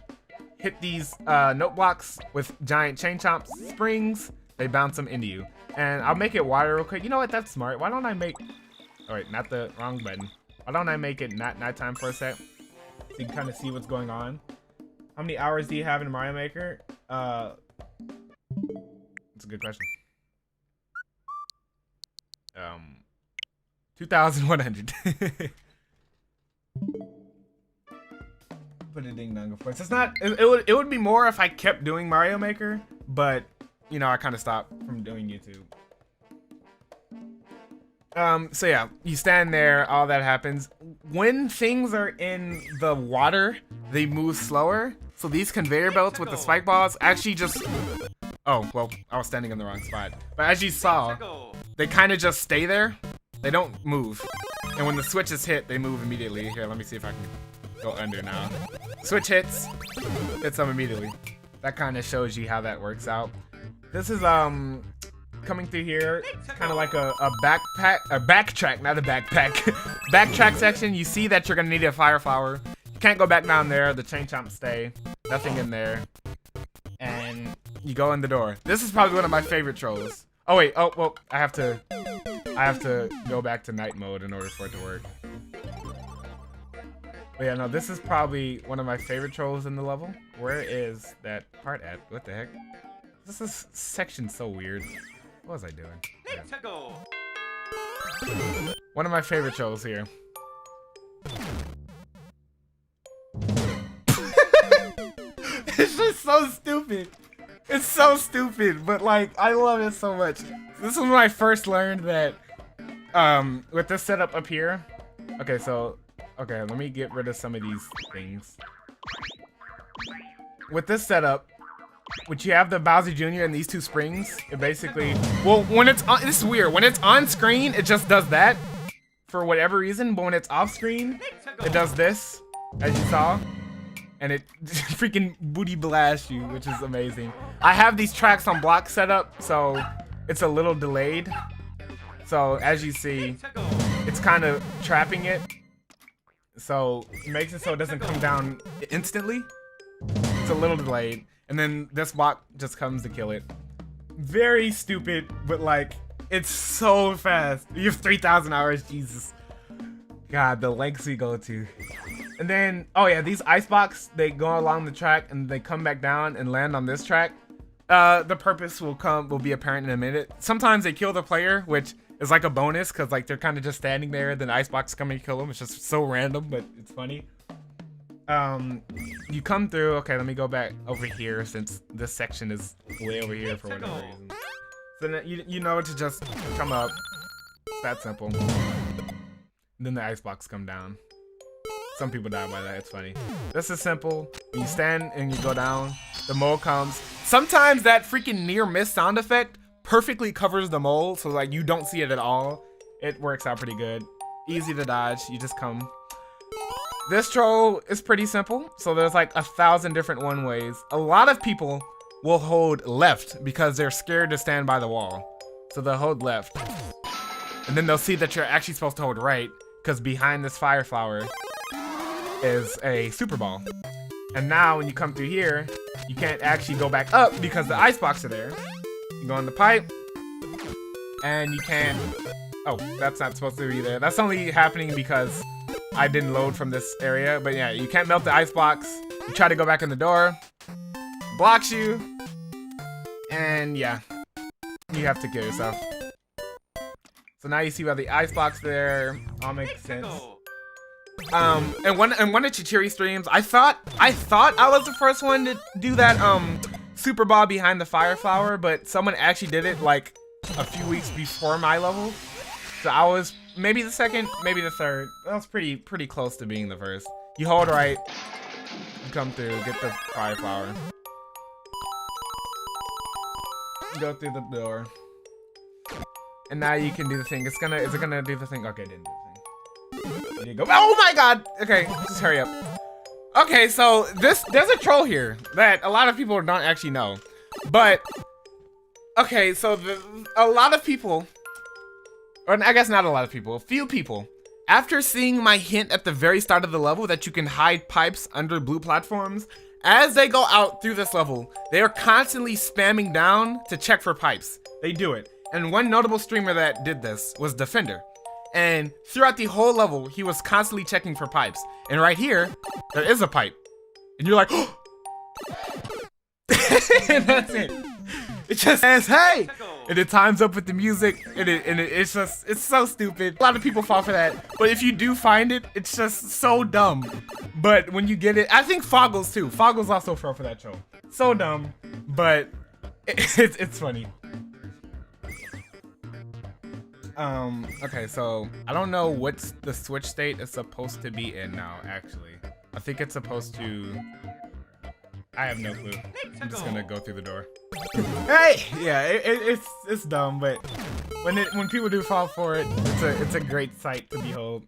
hit these note blocks with giant chain chomp springs. They bounce them into you. And I'll make it water real quick. You know what? That's smart. Why don't I make... Oh, wait, not the wrong button. Why don't I make it not nighttime for a sec? So you can kind of see what's going on. How many hours do you have in Mario Maker? That's a good question. 2,100. Put a ding dong, of course. It's not. It would be more if I kept doing Mario Maker, but you know I kind of stopped from doing YouTube. So yeah, you stand there, all that happens. When things are in the water, they move slower. So these conveyor belts with the spike balls actually just... Oh, well, I was standing in the wrong spot. But as you saw, they kind of just stay there. They don't move. And when the switch is hit, they move immediately. Here, let me see if I can go under now. Switch hits them immediately. That kind of shows you how that works out. This is, coming through here, kind of like a backtrack, not a backpack. Backtrack section. You see that you're gonna need a fire flower. You can't go back down there. The chain chomps stay. Nothing in there. And you go in the door. This is probably one of my favorite trolls. Oh wait. Oh well. I have to go back to night mode in order for it to work. But yeah, no. This is probably one of my favorite trolls in the level. Where is that part at? What the heck? This is section so weird. What was I doing? Yeah. One of my favorite trolls here. It's just so stupid. It's so stupid, but like I love it so much. This is when I first learned that with this setup up here. Okay, let me get rid of some of these things. With this setup, which you have the Bowser Jr. and these two springs, it basically, well, when it's on, this is weird. When it's on screen, it just does that for whatever reason, but when it's off screen, it does this, as you saw, and it freaking booty blasts you, which is amazing. I have these tracks on block set up, so it's a little delayed. So as you see, it's kind of trapping it, so it makes it so it doesn't come down instantly. It's a little delayed. And then this block just comes to kill it. Very stupid, but like, it's so fast. You have 3,000 hours, Jesus. God, the lengths we go to. And then, oh yeah, these ice blocks, they go along the track and they come back down and land on this track. The purpose will be apparent in a minute. Sometimes they kill the player, which is like a bonus, cause like they're kind of just standing there, then the ice blocks come and kill them. It's just so random, but it's funny. You come through. Okay, let me go back over here since this section is way over here for whatever reason. So then you know to just come up. It's that simple. And then the ice blocks come down. Some people die by that. It's funny. This is simple. When you stand and you go down, the mole comes. Sometimes that freaking near miss sound effect perfectly covers the mole, so like you don't see it at all. It works out pretty good. Easy to dodge. You just come. This troll is pretty simple, so there's like 1,000 different one ways. A lot of people will hold left because they're scared to stand by the wall. So they'll hold left. And then they'll see that you're actually supposed to hold right because behind this fire flower is a super ball. And now when you come through here, you can't actually go back up because the ice blocks are there. You go in the pipe and you can't... Oh, that's not supposed to be there. That's only happening because I didn't load from this area, but yeah, you can't melt the ice blocks. You try to go back in the door, blocks you, and yeah, you have to kill yourself. So now you see why the ice blocks there. All makes sense. And one of Chichiri streams, I thought I was the first one to do that super ball behind the fire flower, but someone actually did it like a few weeks before my level. So I was maybe the second, maybe the third. That was pretty close to being the first. You hold right, you come through, get the fire flower. Go through the door. And now you can do the thing. Is it gonna do the thing? Okay, it didn't do the thing. You go. Oh my god! Okay, just hurry up. Okay, so there's a troll here that a lot of people don't actually know. But, okay, so a lot of people, or I guess not a lot of people, a few people, after seeing my hint at the very start of the level that you can hide pipes under blue platforms, as they go out through this level, they are constantly spamming down to check for pipes. They do it. And one notable streamer that did this was Defender. And throughout the whole level, he was constantly checking for pipes. And right here, there is a pipe. And you're like, oh! And that's it. It just says, hey! And it times up with the music, and it's so stupid. A lot of people fall for that. But if you do find it, it's just so dumb. But when you get it, I think Foggles too. Foggles also fell for that show. So dumb, but it's funny. Okay, so I don't know what's the switch state is supposed to be in now, actually. I think it's supposed to... I have no clue. I'm just gonna go through the door. Hey! Yeah, it's dumb, but when people do fall for it, it's a great sight to behold.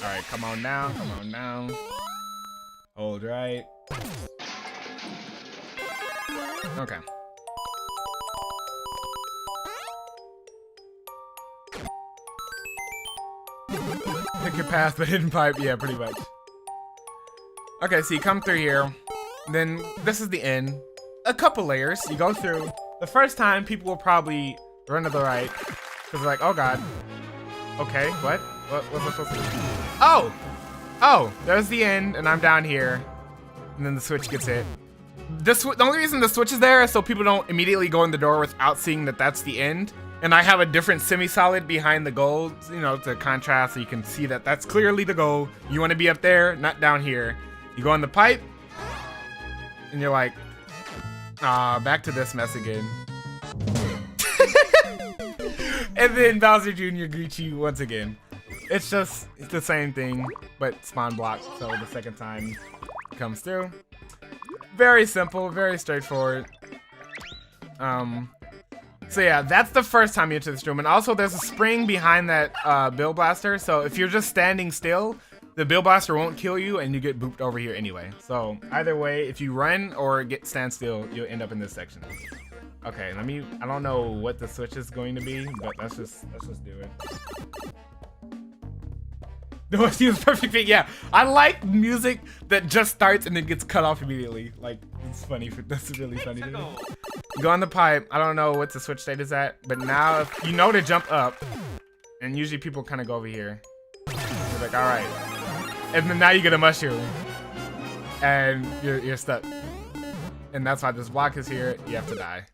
Alright, come on now, come on now. Hold right. Okay. Pick your path, but hidden pipe. Yeah, pretty much. Okay, so you come through here. Then this is the end. A couple layers. You go through. The first time, people will probably run to the right. Because they're like, oh god. Okay, what? What's I supposed to do? Oh! Oh, there's the end, and I'm down here. And then the switch gets hit. The only reason the switch is there is so people don't immediately go in the door without seeing that that's the end. And I have a different semi-solid behind the goal, you know, to contrast so you can see that that's clearly the goal. You want to be up there, not down here. You go in the pipe, and you're like, back to this mess again. And then Bowser Jr. greets you once again. It's the same thing, but spawn block, so the second time it comes through. Very simple, very straightforward. So yeah, that's the first time you enter this room. And also there's a spring behind that Bill Blaster, so if you're just standing still, the Bill Blaster won't kill you and you get booped over here anyway. So either way, if you run or stand still, you'll end up in this section. Okay, I don't know what the switch is going to be, but let's just do it. No, she was perfect fit. Yeah, I like music that just starts and then gets cut off immediately. Like, it's funny. That's really funny to me. You go on the pipe. I don't know what the switch state is at, but now if you know to jump up, and usually people kind of go over here. You're like, all right, and then now you get a mushroom, and you're stuck. And that's why this block is here. You have to die.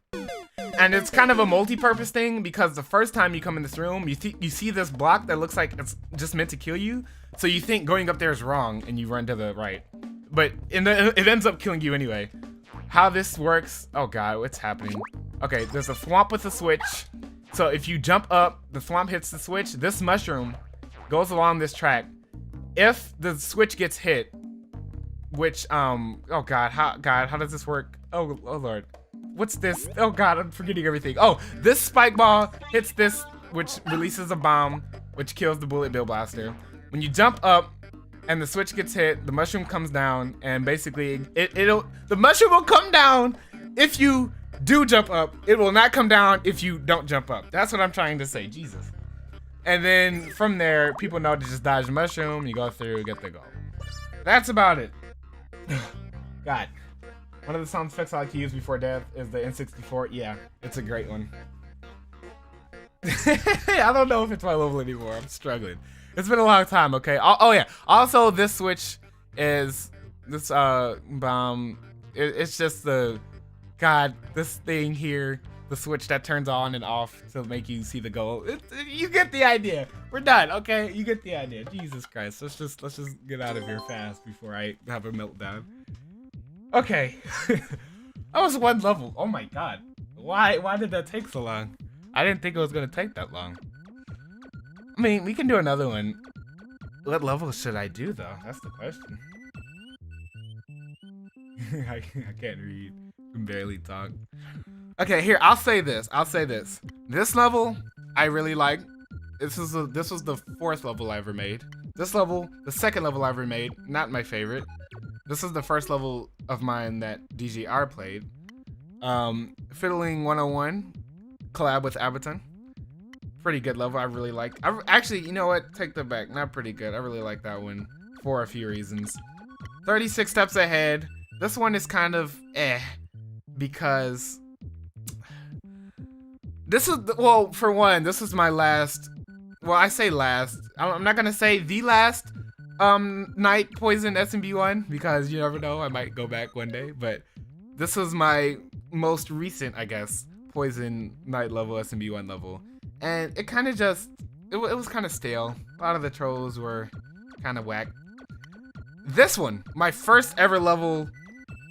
And it's kind of a multi-purpose thing because the first time you come in this room, you see this block that looks like it's just meant to kill you. So you think going up there is wrong and you run to the right. But it ends up killing you anyway. How this works, oh god, what's happening? Okay, there's a thwomp with a switch. So if you jump up, the thwomp hits the switch. This mushroom goes along this track. If the switch gets hit, which, oh god, how does this work? Oh lord. What's this? Oh god, I'm forgetting everything. Oh, this spike ball hits this, which releases a bomb, which kills the bullet Bill Blaster. When you jump up and the switch gets hit, the mushroom comes down, and basically the mushroom will come down if you do jump up. It will not come down if you don't jump up. That's what I'm trying to say, Jesus. And then from there, people know to just dodge the mushroom, you go through, get the goal. That's about it. God. One of the sound effects I like to use before death is the N64. Yeah, it's a great one. I don't know if it's my level anymore. I'm struggling. It's been a long time, okay? Oh yeah. Also, this switch is this bomb. It's just this thing here, the switch that turns on and off to make you see the goal. You get the idea. We're done, okay? You get the idea. Jesus Christ. Let's just get out of here fast before I have a meltdown. Okay, that was one level. Oh my god, why did that take so long? I didn't think it was gonna take that long. I mean, we can do another one. What level should I do though? That's the question. I can't read. I can barely talk. Okay, here, I'll say this. This level I really like. this was the 4th level I ever made. This level, the 2nd level I ever made, not my favorite. This is the 1st level of mine that DGR played. Fiddling 101, collab with Abaton. Pretty good level. I really liked. Actually, you know what? Take that back. Not pretty good. I really like that one for a few reasons. 36 steps ahead. This one is kind of because this is, well, for one, this is my last, well, I say last, I'm not gonna say the last night poison SMB1 because you never know, I might go back one day, but this was my most recent, I guess, poison night level SMB1 level, and it kind of just, it was kind of stale. A lot of the trolls were kind of whack. This one, my first ever level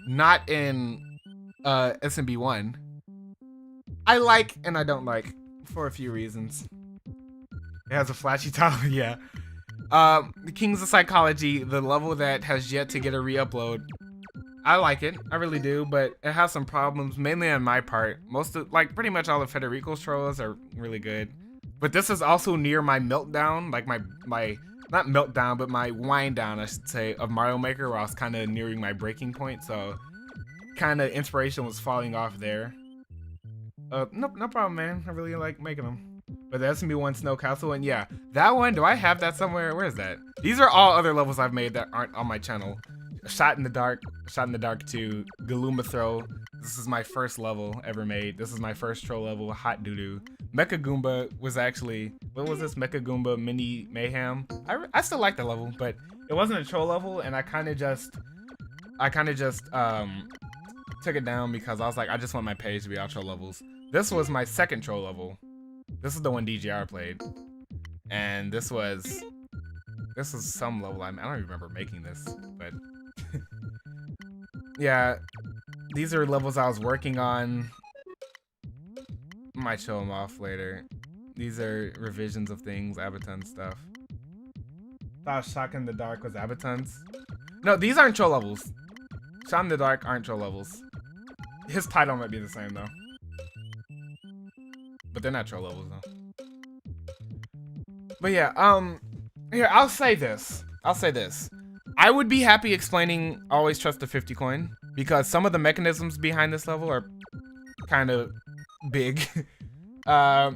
not in SMB1, I like and I don't like for a few reasons. It has a flashy title, yeah. The Kings of Psychology, the level that has yet to get a re-upload. I like it, I really do, but it has some problems, mainly on my part. Most of, like, pretty much all of Federico's trolls are really good. But this is also near my meltdown, like my not meltdown, but my wind down, I should say, of Mario Maker, where I was kind of nearing my breaking point, so kind of inspiration was falling off there. No problem, man. I really like making them. But the SMB1 Snow Castle, and yeah, that one, do I have that somewhere? Where is that? These are all other levels I've made that aren't on my channel. Shot in the Dark 2, Galuma Throw. This is my first level ever made. This is my first troll level, Hot Doodoo. Mecha Goomba was actually, what was this? Mecha Goomba Mini Mayhem. I still like the level, but it wasn't a troll level, and I kind of just took it down because I was like, I just want my page to be all troll levels. This was my second troll level. This is the one DGR played, and this was some level. I don't even remember making this, but yeah, these are levels I was working on. Might show them off later. These are revisions of things, Abaton stuff. Thought Shock in the Dark was Abaton's. No, these aren't troll levels. Shot in the Dark aren't troll levels. His title might be the same though. But they're not troll levels though. But yeah, here, I'll say this. I would be happy explaining Always Trust the 50 coin, because some of the mechanisms behind this level are kind of big. I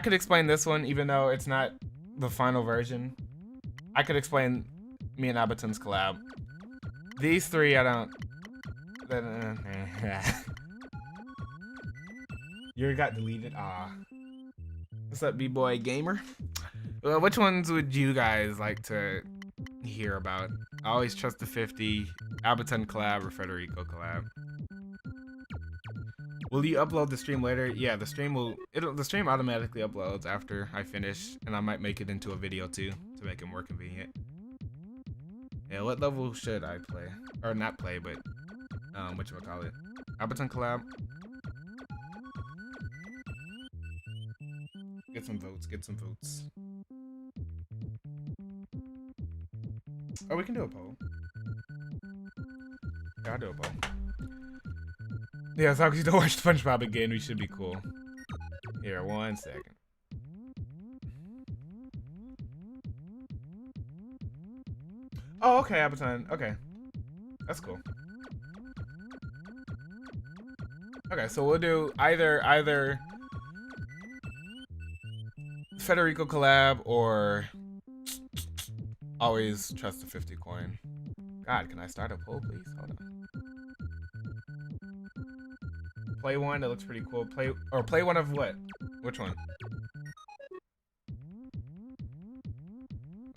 could explain this one, even though it's not the final version. I could explain me and Abaton's collab. These three, I don't. You got deleted. Ah. What's up, B-Boy Gamer? Well, which ones would you guys like to hear about? I Always Trust the 50, Abaton collab, or Federico collab. Will you upload the stream later? Yeah, the stream the stream automatically uploads after I finish, and I might make it into a video too to make it more convenient. Yeah, what level should I play? Or not play, but whatchamacallit? Abaton collab. Get some votes. Oh, we can do a poll. Yeah, I'll do a poll. Yeah, as long as you don't watch SpongeBob again, we should be cool. Here, 1 second. Oh, okay, Abaton. Okay. That's cool. Okay, so we'll do either Federico collab or Always Trust the 50 coin. God, can I start a poll, please? Hold on. Play one, that looks pretty cool. Play one of what? Which one?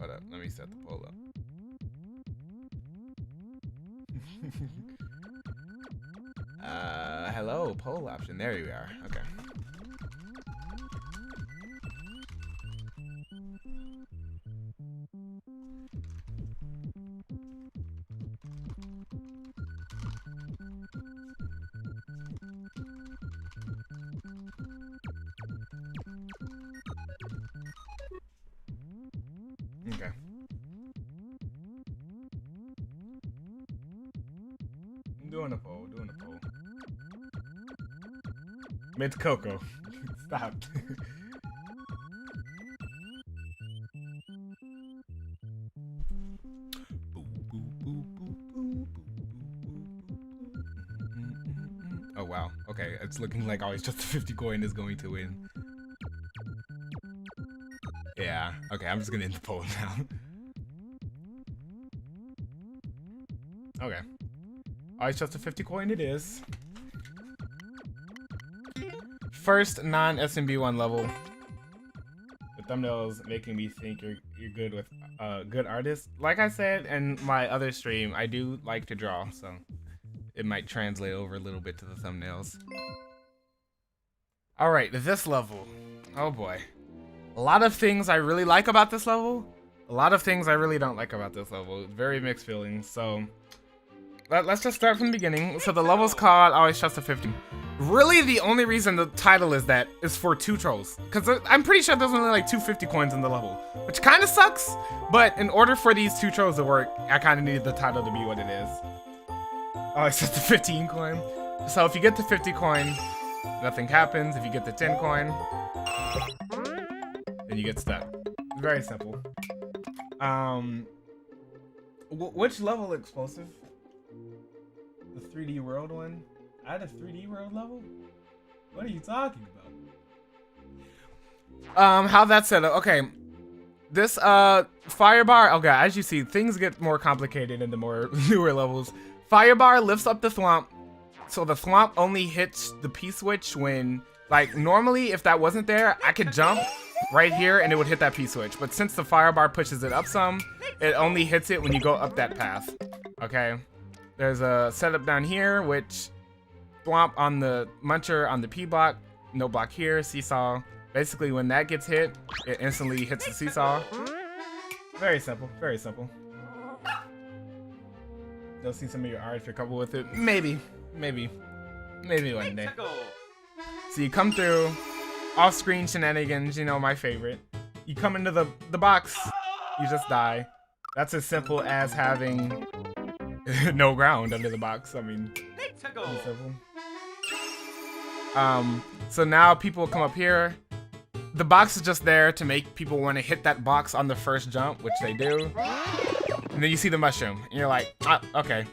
Hold up, let me set the poll up. Hello, poll option. There you are. Okay. Okay. Doing a poll. Mint Coco. Stop. wow. Okay, it's looking like always just the 50 coin is going to win. Yeah, okay, I'm just gonna end the poll now. Okay. Always just a 50 coin it is. First non-SMB1 level. The thumbnail's making me think you're good with good artists. Like I said in my other stream, I do like to draw, so it might translate over a little bit to the thumbnails. Alright, this level. Oh boy. A lot of things I really like about this level. A lot of things I really don't like about this level. Very mixed feelings, so let's just start from the beginning. So the level's called Always Trust a 50. Really, the only reason the title is that is for 2 trolls. Because I'm pretty sure there's only like 250 coins in the level. Which kind of sucks, but in order for these 2 trolls to work, I kind of needed the title to be what it is. Oh, it's just the 15 coin. So if you get the 50 coin, nothing happens. If you get the 10 coin, then you get stuck. Very simple. Which level explosive? The 3D world one? I had a 3D world level? What are you talking about? How that's set up. Okay. This firebar, okay, as you see, things get more complicated in the more newer levels. Firebar lifts up the thwomp, so the thwomp only hits the P-switch when, like, normally if that wasn't there, I could jump right here and it would hit that P-switch. But since the firebar pushes it up some, it only hits it when you go up that path. Okay? There's a setup down here, which thwomp on the muncher on the P block, no block here, seesaw. Basically, when that gets hit, it instantly hits the seesaw. Very simple, very simple. You'll see some of your art if you're comfortable with it. Maybe one day. So you come through, off-screen shenanigans, you know, my favorite. You come into the box, you just die. That's as simple as having no ground under the box. I mean, pretty simple. So now people come up here. The box is just there to make people want to hit that box on the first jump, which they do. And then you see the mushroom, and you're like, okay,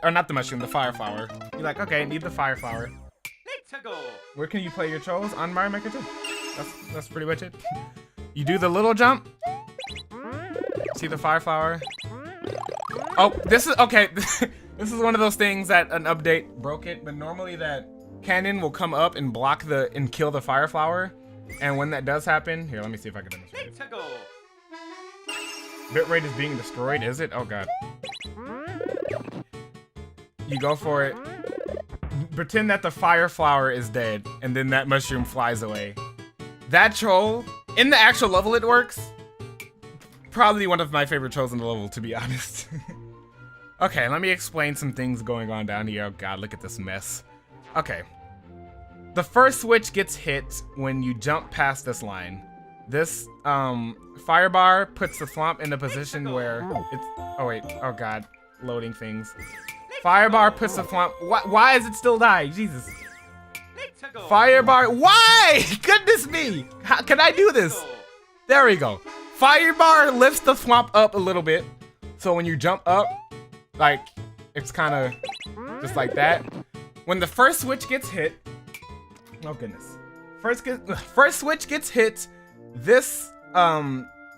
or not the mushroom, the fire flower. You're like, okay, need the fire flower. Where can you play your trolls? On Mario Maker 2. That's pretty much it. You do the little jump. See the fire flower. Oh, this is, okay, this is one of those things that an update broke it, but normally that cannon will come up and block and kill the fire flower. And when that does happen, here, let me see if I can demonstrate it. Bitrate is being destroyed, is it? Oh god. You go for it. Pretend that the fire flower is dead, and then that mushroom flies away. That troll, in the actual level it works. Probably one of my favorite trolls in the level, to be honest. Okay, let me explain some things going on down here. Oh god, look at this mess. Okay. The first switch gets hit when you jump past this line. This firebar puts the thwomp in a position where it's, oh wait, oh god, loading things. Firebar puts the thwomp, why is it still die? Jesus. Firebar, why? Goodness me, how can I do this? There we go. Firebar lifts the thwomp up a little bit, so when you jump up, like, it's kind of just like that. When the first switch gets hit, oh goodness. First switch gets hit, this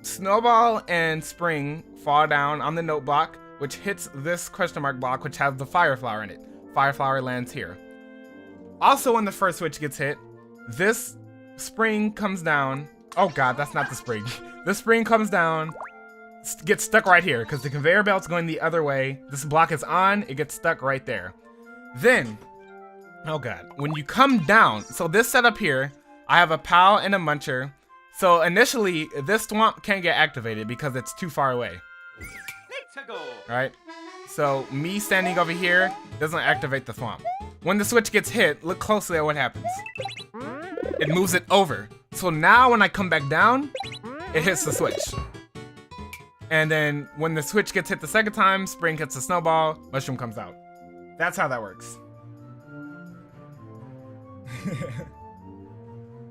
snowball and spring fall down on the note block, which hits this question mark block, which has the fire flower in it. Fire flower lands here. Also when the first switch gets hit, this spring comes down. Oh god, that's not the spring. This spring comes down, gets stuck right here, because the conveyor belt's going the other way. This block is on, it gets stuck right there. Then, oh god, when you come down, so this setup here, I have a POW and a muncher. So initially, this thwomp can't get activated because it's too far away. Right? So me standing over here doesn't activate the thwomp. When the switch gets hit, look closely at what happens. It moves it over. So now when I come back down, it hits the switch. And then when the switch gets hit the second time, spring hits the snowball, mushroom comes out. That's how that works.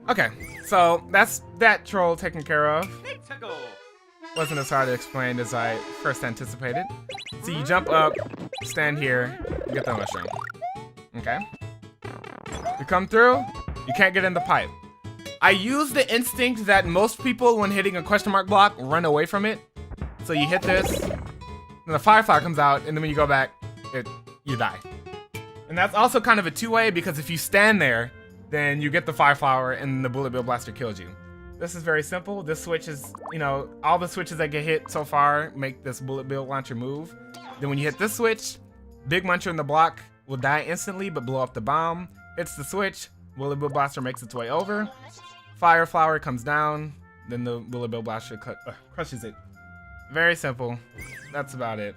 Okay, so that's that troll taken care of. Wasn't as hard to explain as I first anticipated. So you jump up, stand here, you get the mushroom. Okay. You come through, you can't get in the pipe. I use the instinct that most people, when hitting a question mark block, run away from it. So you hit this, and the fire flower comes out, and then when you go back, you die. And that's also kind of a two-way, because if you stand there, then you get the fire flower, and the bullet bill blaster kills you. This is very simple. This switch is, you know, all the switches that get hit so far make this bullet bill launcher move. Then when you hit this switch, big muncher in the block will die instantly, but blow up the bomb. Hits the switch, bullet bill blaster makes its way over. Fire flower comes down, then the bullet bill blaster crushes it. Very simple. That's about it.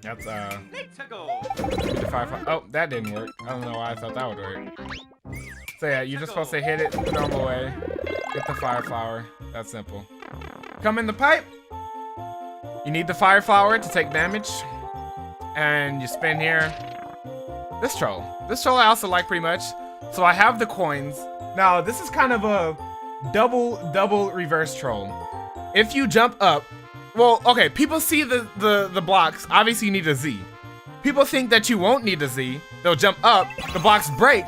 That's the fire flower. Oh, that didn't work. I don't know why I thought that would work. So yeah, you're just supposed to hit it the normal way. Get the fire flower. That's simple. Come in the pipe. You need the fire flower to take damage. And you spin here. This troll I also like pretty much. So I have the coins. Now this is kind of a double reverse troll. If you jump up, well, okay, people see the blocks. Obviously you need a Z. People think that you won't need a Z. They'll jump up, the blocks break,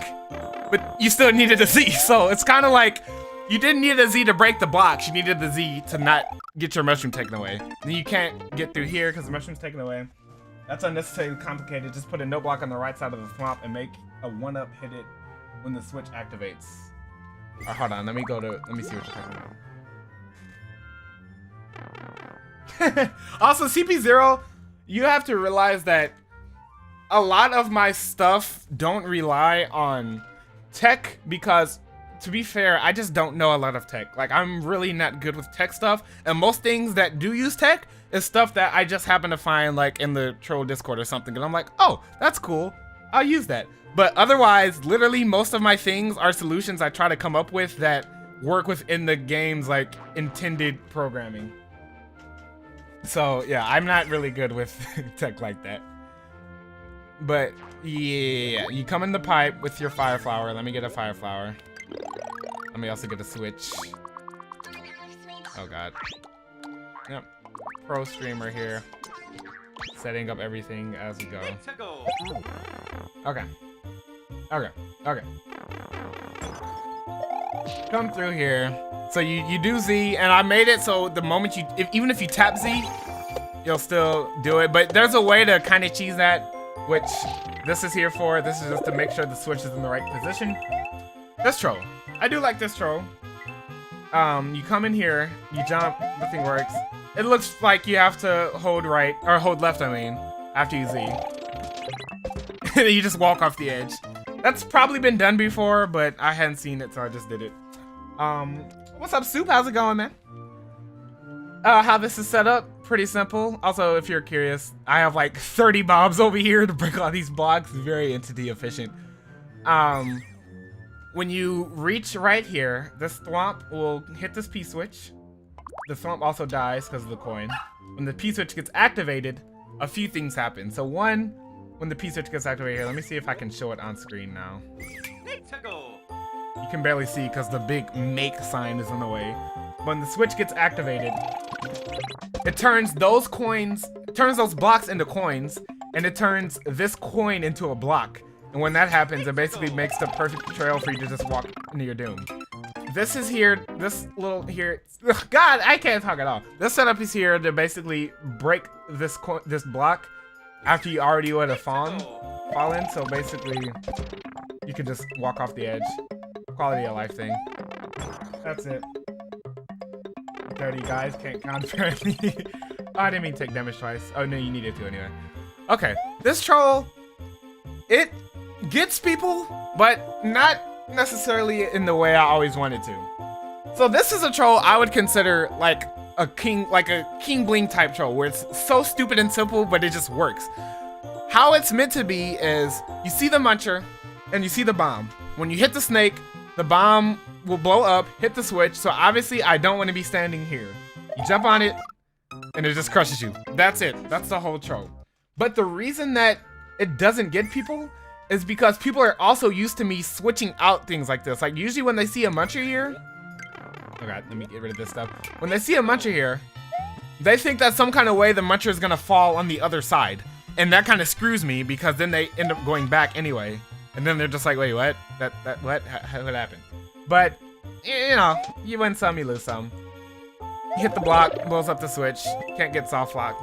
but you still needed a Z. So it's kind of like you didn't need a Z to break the blocks. You needed the Z to not get your mushroom taken away. Then you can't get through here because the mushroom's taken away. That's unnecessarily complicated. Just put a no block on the right side of the swamp and make a 1-up hit it when the switch activates. Hold on, let me see what you're talking about. Also, CP0, you have to realize that a lot of my stuff don't rely on tech because, to be fair, I just don't know a lot of tech. Like, I'm really not good with tech stuff, and most things that do use tech is stuff that I just happen to find, like, in the troll Discord or something, and I'm like, oh, that's cool, I'll use that. But otherwise, literally, most of my things are solutions I try to come up with that work within the game's, like, intended programming. So, yeah, I'm not really good with tech like that. But, yeah, you come in the pipe with your fire flower. Let me get a fire flower. Let me also get a switch. Oh, God. Yep. Pro streamer here. Setting up everything as we go. Okay. Okay. Come through here. So you do Z, and I made it so the moment even if you tap Z, you'll still do it. But there's a way to kind of cheese that, which this is here for. This is just to make sure the switch is in the right position. This troll. I do like this troll. You come in here, you jump, nothing works. It looks like you have to hold right, or hold left, I mean, after you Z. And then you just walk off the edge. That's probably been done before, but I hadn't seen it, so I just did it. What's up, Soup? How's it going, man? How this is set up, pretty simple. Also, if you're curious, I have like 30 mobs over here to break all these blocks. Very entity efficient. When you reach right here, this thwomp will hit this P-switch. The thwomp also dies because of the coin. When the P-switch gets activated, a few things happen. So one, when the P-switch gets activated here, let me see if I can show it on screen now. You can barely see because the big make sign is in the way. When the switch gets activated, it turns those blocks into coins, and it turns this coin into a block. And when that happens, it basically makes the perfect trail for you to just walk into your doom. This is here, this little here, ugh, God, I can't talk at all. This setup is here to basically break this block after you already would have fallen. So basically, you can just walk off the edge. Quality of life thing. That's it. 30 guys can't count apparently. Oh, I didn't mean to take damage twice. Oh no, you needed to anyway. Okay, this troll, it gets people, but not necessarily in the way I always wanted to. So this is a troll I would consider like a king bling type troll, where it's so stupid and simple, but it just works. How it's meant to be is you see the muncher and you see the bomb. When you hit the snake, the bomb will blow up, hit the switch. So obviously I don't want to be standing here. You jump on it and it just crushes you. That's it. That's the whole troll. But the reason that it doesn't get people is because people are also used to me switching out things like this. Like usually when they see a muncher here, oh God, let me get rid of this stuff. When they see a muncher here, they think that some kind of way the muncher is gonna fall on the other side. And that kind of screws me because then they end up going back anyway. And then they're just like, wait, what? What? What happened? But, you know, you win some, you lose some. You hit the block, blows up the switch. Can't get soft lock.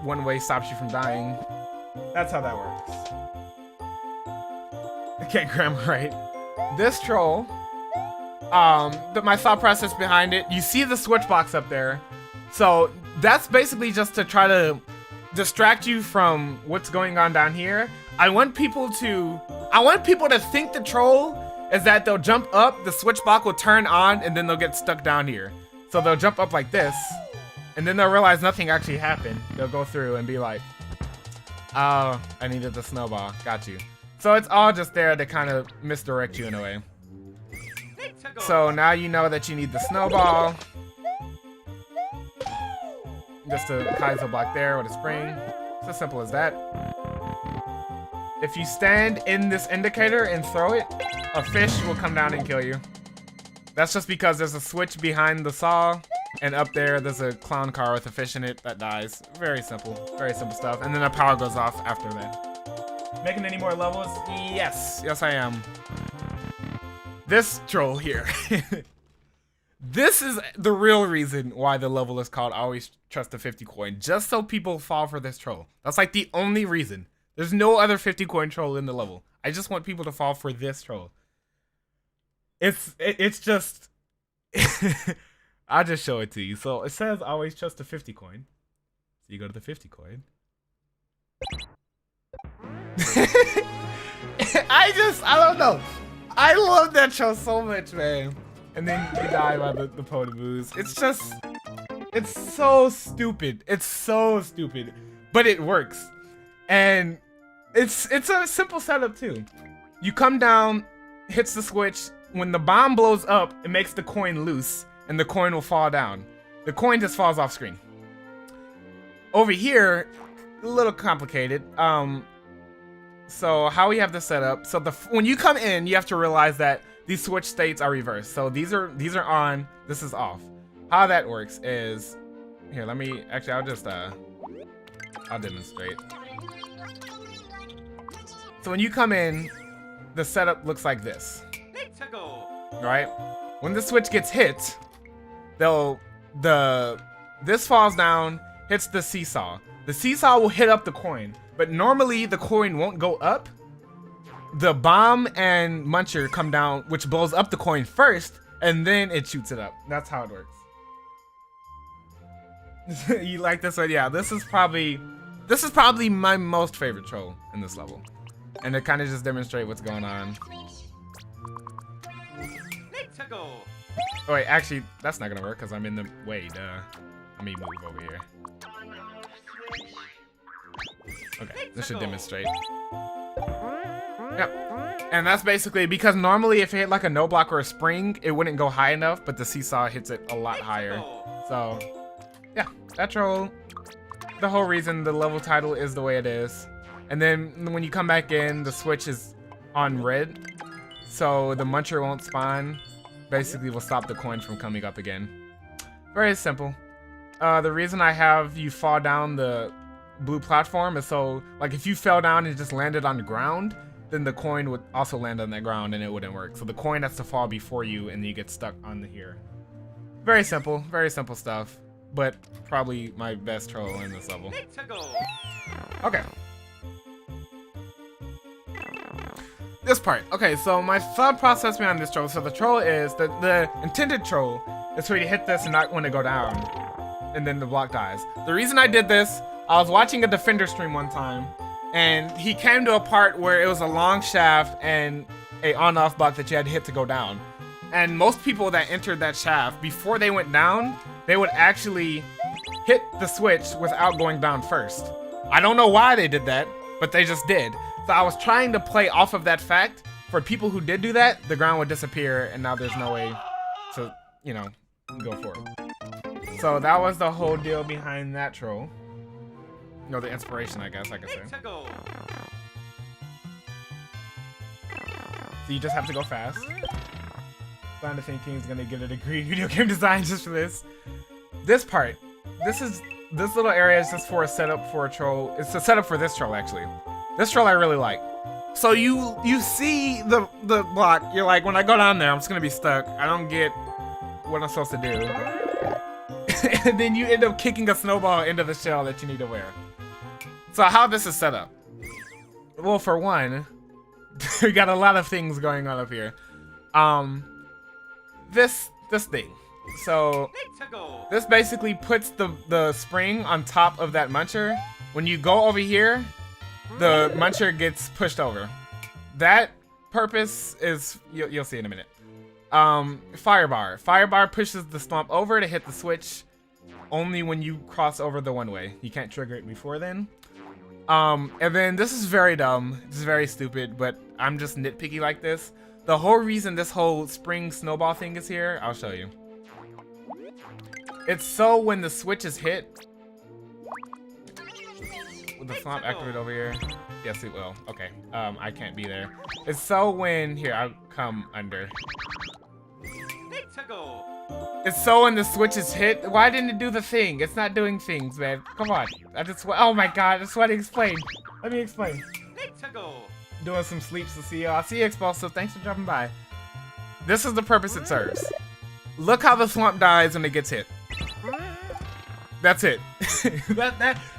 One way stops you from dying. That's how that works. I can't grammar right. This troll, my thought process behind it, you see the switch box up there. So that's basically just to try to distract you from what's going on down here. I want people to think the troll is that they'll jump up, the switch box will turn on, and then they'll get stuck down here. So they'll jump up like this, and then they'll realize nothing actually happened. They'll go through and be like, oh, I needed the snowball. Got you. So it's all just there to kind of misdirect you in a way. So now you know that you need the snowball. Just a Kaizo block there with a spring. It's as simple as that. If you stand in this indicator and throw it, a fish will come down and kill you. That's just because there's a switch behind the saw, and up there there's a clown car with a fish in it that dies. Very simple stuff. And then the power goes off after that. Making any more levels? Yes, I am. This troll here. This is the real reason why the level is called Always Trust the 50 coin. Just so people fall for this troll. That's like the only reason. There's no other 50 coin troll in the level. I just want people to fall for this troll. It's just... I'll just show it to you. So it says always trust the 50 coin. So you go to the 50 coin. I don't know. I love that troll so much, man. And then you die by the Podoboos. It's so stupid. It's so stupid. But it works. And it's a simple setup too. You come down, hits the switch. When the bomb blows up, it makes the coin loose, and the coin will fall down. The coin just falls off screen. Over here, a little complicated. So how we have this set up? So when you come in, you have to realize that these switch states are reversed. So these are on. This is off. How that works is here. Let me actually. I'll demonstrate. So when you come in, the setup looks like this. Right? When the switch gets hit, this falls down, hits the seesaw. The seesaw will hit up the coin, but normally the coin won't go up. The bomb and muncher come down, which blows up the coin first, and then it shoots it up. That's how it works. You like this one? Yeah, this is probably my most favorite troll in this level. And to kind of just demonstrate what's going on. Oh wait, actually, that's not gonna work because I'm in the way, duh. Let me move over here. Okay, this should demonstrate. Yep. And that's basically because normally if it hit like a no block or a spring, it wouldn't go high enough, but the seesaw hits it a lot higher. So, yeah, that troll. The whole reason the level title is the way it is. And then when you come back in, the switch is on red. So the muncher won't spawn. Basically will stop the coin from coming up again. Very simple. The reason I have you fall down the blue platform is so, like, if you fell down and just landed on the ground, then the coin would also land on that ground and it wouldn't work. So the coin has to fall before you and then you get stuck on the here. Very simple stuff, but probably my best troll in this level. Okay. This part. Okay, so my thought process behind this troll. So the troll is the intended troll is for you to hit this and not want to go down, and then the block dies. The reason I did this, I was watching a Defender stream one time, and he came to a part where it was a long shaft and a on-off block that you had to hit to go down. And most people that entered that shaft, before they went down, they would actually hit the switch without going down first. I don't know why they did that, but they just did. So I was trying to play off of that fact. For people who did do that, the ground would disappear, and now there's no way to, you know, go forward. So that was the whole deal behind that troll. You know, the inspiration, I guess I could say. So you just have to go fast. Starting to think King's gonna get a degree in video game design just for this. This part, this little area is just for a setup for a troll. It's a setup for this troll, actually. This troll I really like. So you see the block. You're like, when I go down there, I'm just gonna be stuck. I don't get what I'm supposed to do. And then you end up kicking a snowball into the shell that you need to wear. So how this is set up? Well, for one, we got a lot of things going on up here. This thing. So this basically puts the spring on top of that muncher. When you go over here, the muncher gets pushed over. That purpose is, you'll see in a minute. Firebar. Firebar pushes the Thwomp over to hit the switch only when you cross over the one way. You can't trigger it before then. And then this is very dumb. This is very stupid, but I'm just nitpicky like this. The whole reason this whole spring snowball thing is here, I'll show you. It's so when the switch is hit, will the Thwomp activate over here? Yes, it will. Okay. I can't be there. It's so when, here, I'll come under. It's so when the switch is hit. Why didn't it do the thing? It's not doing things, man. Come on. Oh my god, I just want to explain. Let me explain. Doing some sleeps to see y'all. See you, Expulsive. Thanks for dropping by. This is the purpose it serves. Look how the Thwomp dies when it gets hit. That's it.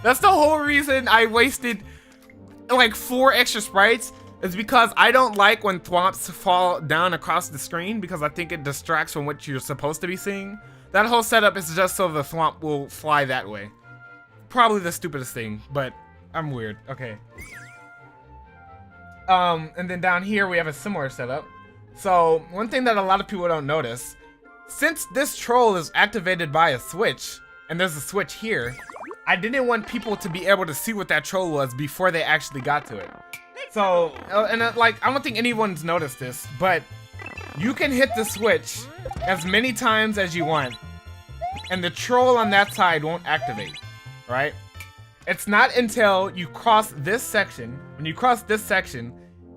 That's the whole reason I wasted like 4 extra sprites. Is because I don't like when Thwomps fall down across the screen because I think it distracts from what you're supposed to be seeing. That whole setup is just so the Thwomp will fly that way. Probably the stupidest thing, but I'm weird. Okay. And then down here we have a similar setup. So one thing that a lot of people don't notice, since this troll is activated by a switch, and there's a switch here, I didn't want people to be able to see what that troll was before they actually got to it. So, like, I don't think anyone's noticed this, but you can hit the switch as many times as you want, and the troll on that side won't activate, right? It's not until you cross this section, when you cross this section,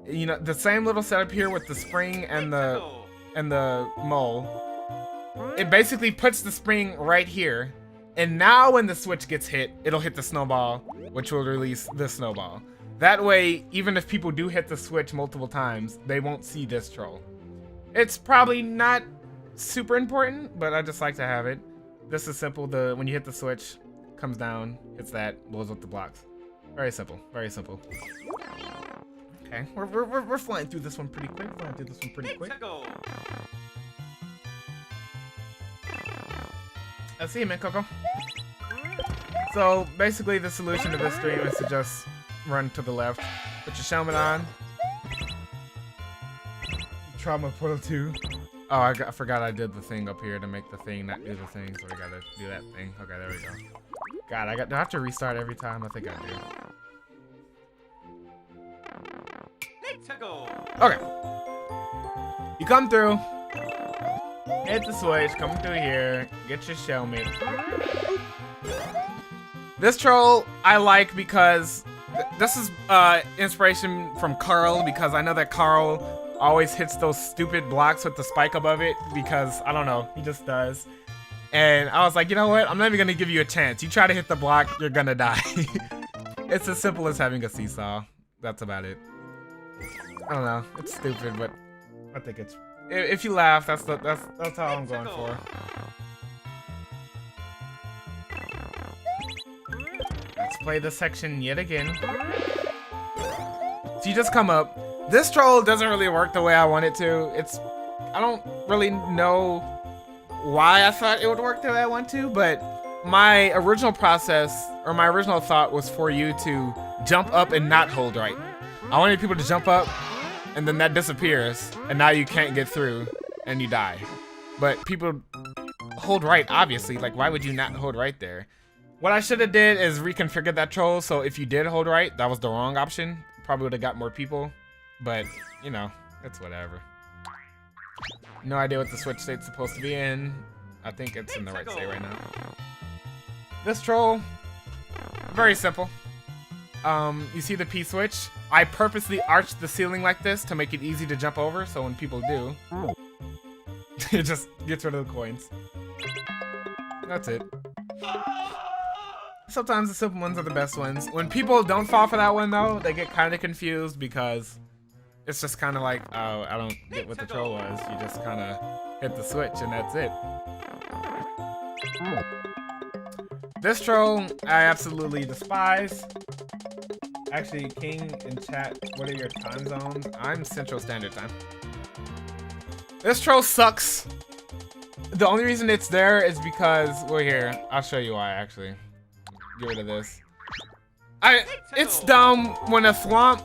you know, the same little setup here with the spring and the mole, it basically puts the spring right here, and now when the switch gets hit, it'll hit the snowball, which will release the snowball. That way, even if people do hit the switch multiple times, they won't see this troll. It's probably not super important, but I just like to have it. This is simple. When you hit the switch, comes down, hits that, blows up the blocks. Very simple. Very simple. Okay, we're flying through this one pretty quick. I see you, man, Coco. So basically, the solution to this stream is to just run to the left, put your helmet on. Trauma Portal 2. Oh, I forgot I did the thing up here to make the thing not do the thing, so we gotta do that thing. Okay, there we go. God, do I have to restart every time? I think I do. Okay. You come through. Hit the switch, come through here, get your helmet. This troll I like because this is inspiration from Carl, because I know that Carl always hits those stupid blocks with the spike above it because, I don't know, he just does. And I was like, you know what? I'm not even going to give you a chance. You try to hit the block, you're going to die. It's as simple as having a seesaw. That's about it. I don't know. It's stupid, but I think it's... If you laugh, that's how I'm going for. Let's play this section yet again. So you just come up. This troll doesn't really work the way I want it to. I don't really know why I thought it would work the way I want to, but my original process, or my original thought, was for you to jump up and not hold right. I wanted people to jump up, and then that disappears, and now you can't get through, and you die. But people hold right, obviously. Like, why would you not hold right there? What I should have did is reconfigure that troll, so if you did hold right, that was the wrong option. Probably would have got more people, but, you know, it's whatever. No idea what the switch state's supposed to be in. I think it's in the right state right now. This troll, very simple. You see the P switch? I purposely arched the ceiling like this to make it easy to jump over, so when people do, it just gets rid of the coins. That's it. Sometimes the simple ones are the best ones. When people don't fall for that one, though, they get kind of confused because it's just kind of like, oh, I don't get what the troll was. You just kind of hit the switch and that's it. This troll, I absolutely despise. Actually, King in chat, what are your time zones? I'm Central Standard Time. This troll sucks. The only reason it's there is because we're here. I'll show you why, actually. Get rid of this. It's dumb when a thwomp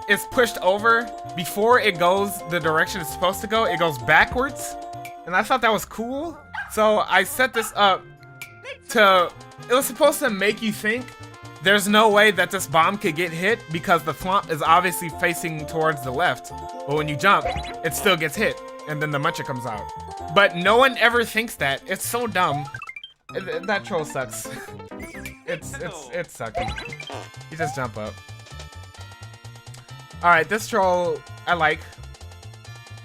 is pushed over before it goes the direction it's supposed to go. It goes backwards. And I thought that was cool. So I set this up to... It was supposed to make you think there's no way that this bomb could get hit because the thwomp is obviously facing towards the left. But when you jump, it still gets hit. And then the muncher comes out. But no one ever thinks that. It's so dumb. That troll sucks. It's sucky. You just jump up. Alright, this troll I like.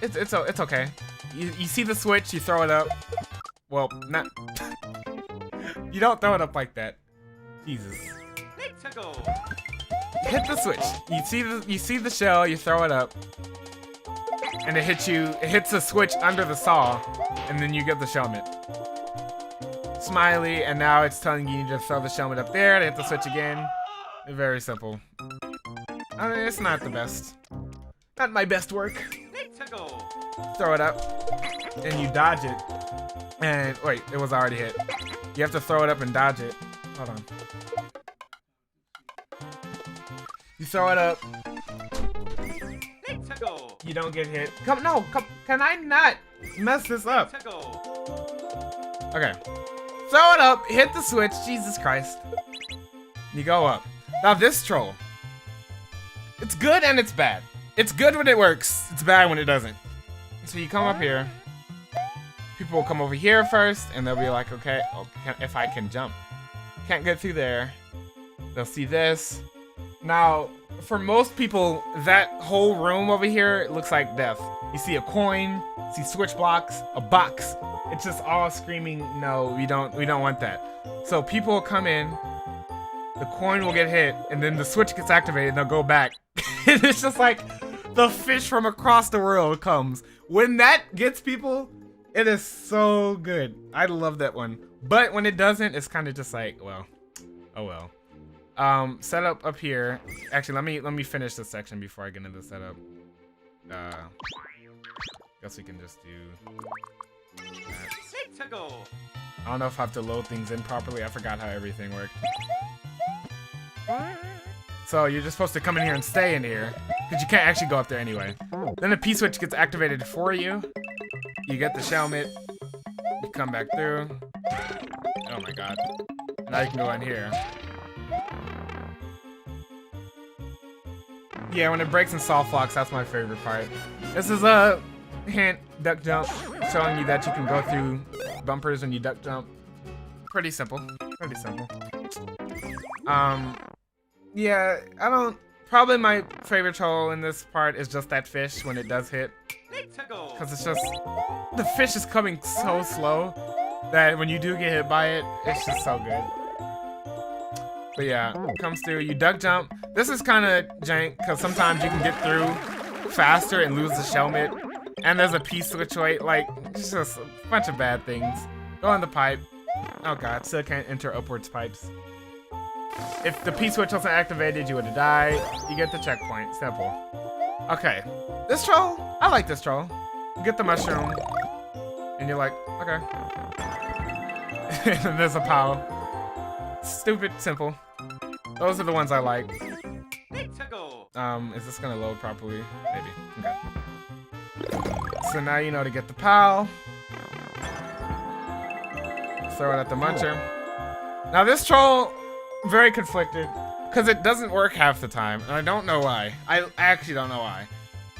It's okay. You see the switch, you throw it up. Well, not you don't throw it up like that. Jesus. Hit the switch. You see the shell, you throw it up. And it hits the switch under the saw, and then you get the shellmet. Smiley, and now it's telling you to throw the shellmet up there to hit the switch again. Very simple. I mean, it's not the best. Not my best work. Throw it up, and you dodge it. And wait, it was already hit. You have to throw it up and dodge it. Hold on. You throw it up. You don't get hit. Come, can I not mess this up? Okay. Throw it up, hit the switch, Jesus Christ. You go up. Now this troll. It's good and it's bad. It's good when it works. It's bad when it doesn't. So you come up here. People will come over here first and they'll be like, okay, if I can jump. Can't get through there. They'll see this. Now, for most people, that whole room over here looks like death. You see a coin, you see switch blocks, a box. It's just all screaming, no, we don't want that. So people will come in, the coin will get hit, and then the switch gets activated and they'll go back. And it's just like the fish from across the world comes. When that gets people, it is so good. I love that one. But when it doesn't, it's kind of just like, well, oh well. Setup up here. Actually, let me finish this section before I get into the setup. Guess we can just do that. I don't know if I have to load things in properly. I forgot how everything worked. So you're just supposed to come in here and stay in here, because you can't actually go up there anyway. Then the P-switch gets activated for you. You get the shellmet. You come back through. Oh my god. Now you can go in here. Yeah, when it breaks in soft locks, that's my favorite part. This is a hint, duck jump, showing you that you can go through bumpers when you duck jump. Pretty simple. Pretty simple. Yeah, probably my favorite troll in this part is just that fish when it does hit. Because it's just, the fish is coming so slow that when you do get hit by it, it's just so good. But yeah, it comes through, you duck jump. This is kind of jank, because sometimes you can get through faster and lose the shellmet. And there's a P-switch weight, like, it's just a bunch of bad things. Go in the pipe. Oh god, still can't enter upwards pipes. If the P-switch wasn't activated, you would have died. You get the checkpoint, simple. Okay, this troll, I like this troll. You get the mushroom, and you're like, okay. And then there's a POW. Stupid, simple. Those are the ones I like. Is this gonna load properly? Maybe. Okay. So now you know to get the POW. Throw it at the muncher. Now this troll, very conflicted, because it doesn't work half the time, and I don't know why. I actually don't know why.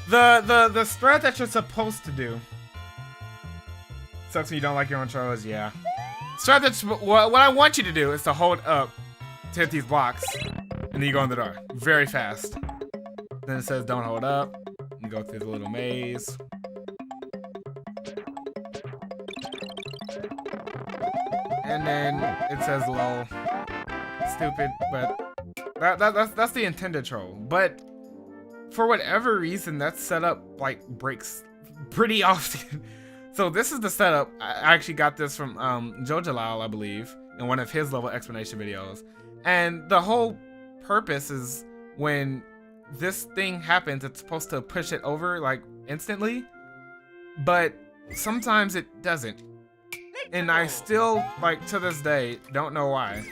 The strat that you're supposed to do. Sucks when you don't like your own trolls, yeah. Strat that's what I want you to do is to hold up to hit these blocks, and then you go in the door very fast. Then it says don't hold up. You go through the little maze. And then it says lol. Stupid, but that's the intended troll. But for whatever reason, that setup like breaks pretty often. So this is the setup. I actually got this from Jojalal, I believe, in one of his level explanation videos. And the whole purpose is when this thing happens, it's supposed to push it over like instantly, but sometimes it doesn't. And I still, like, to this day, don't know why.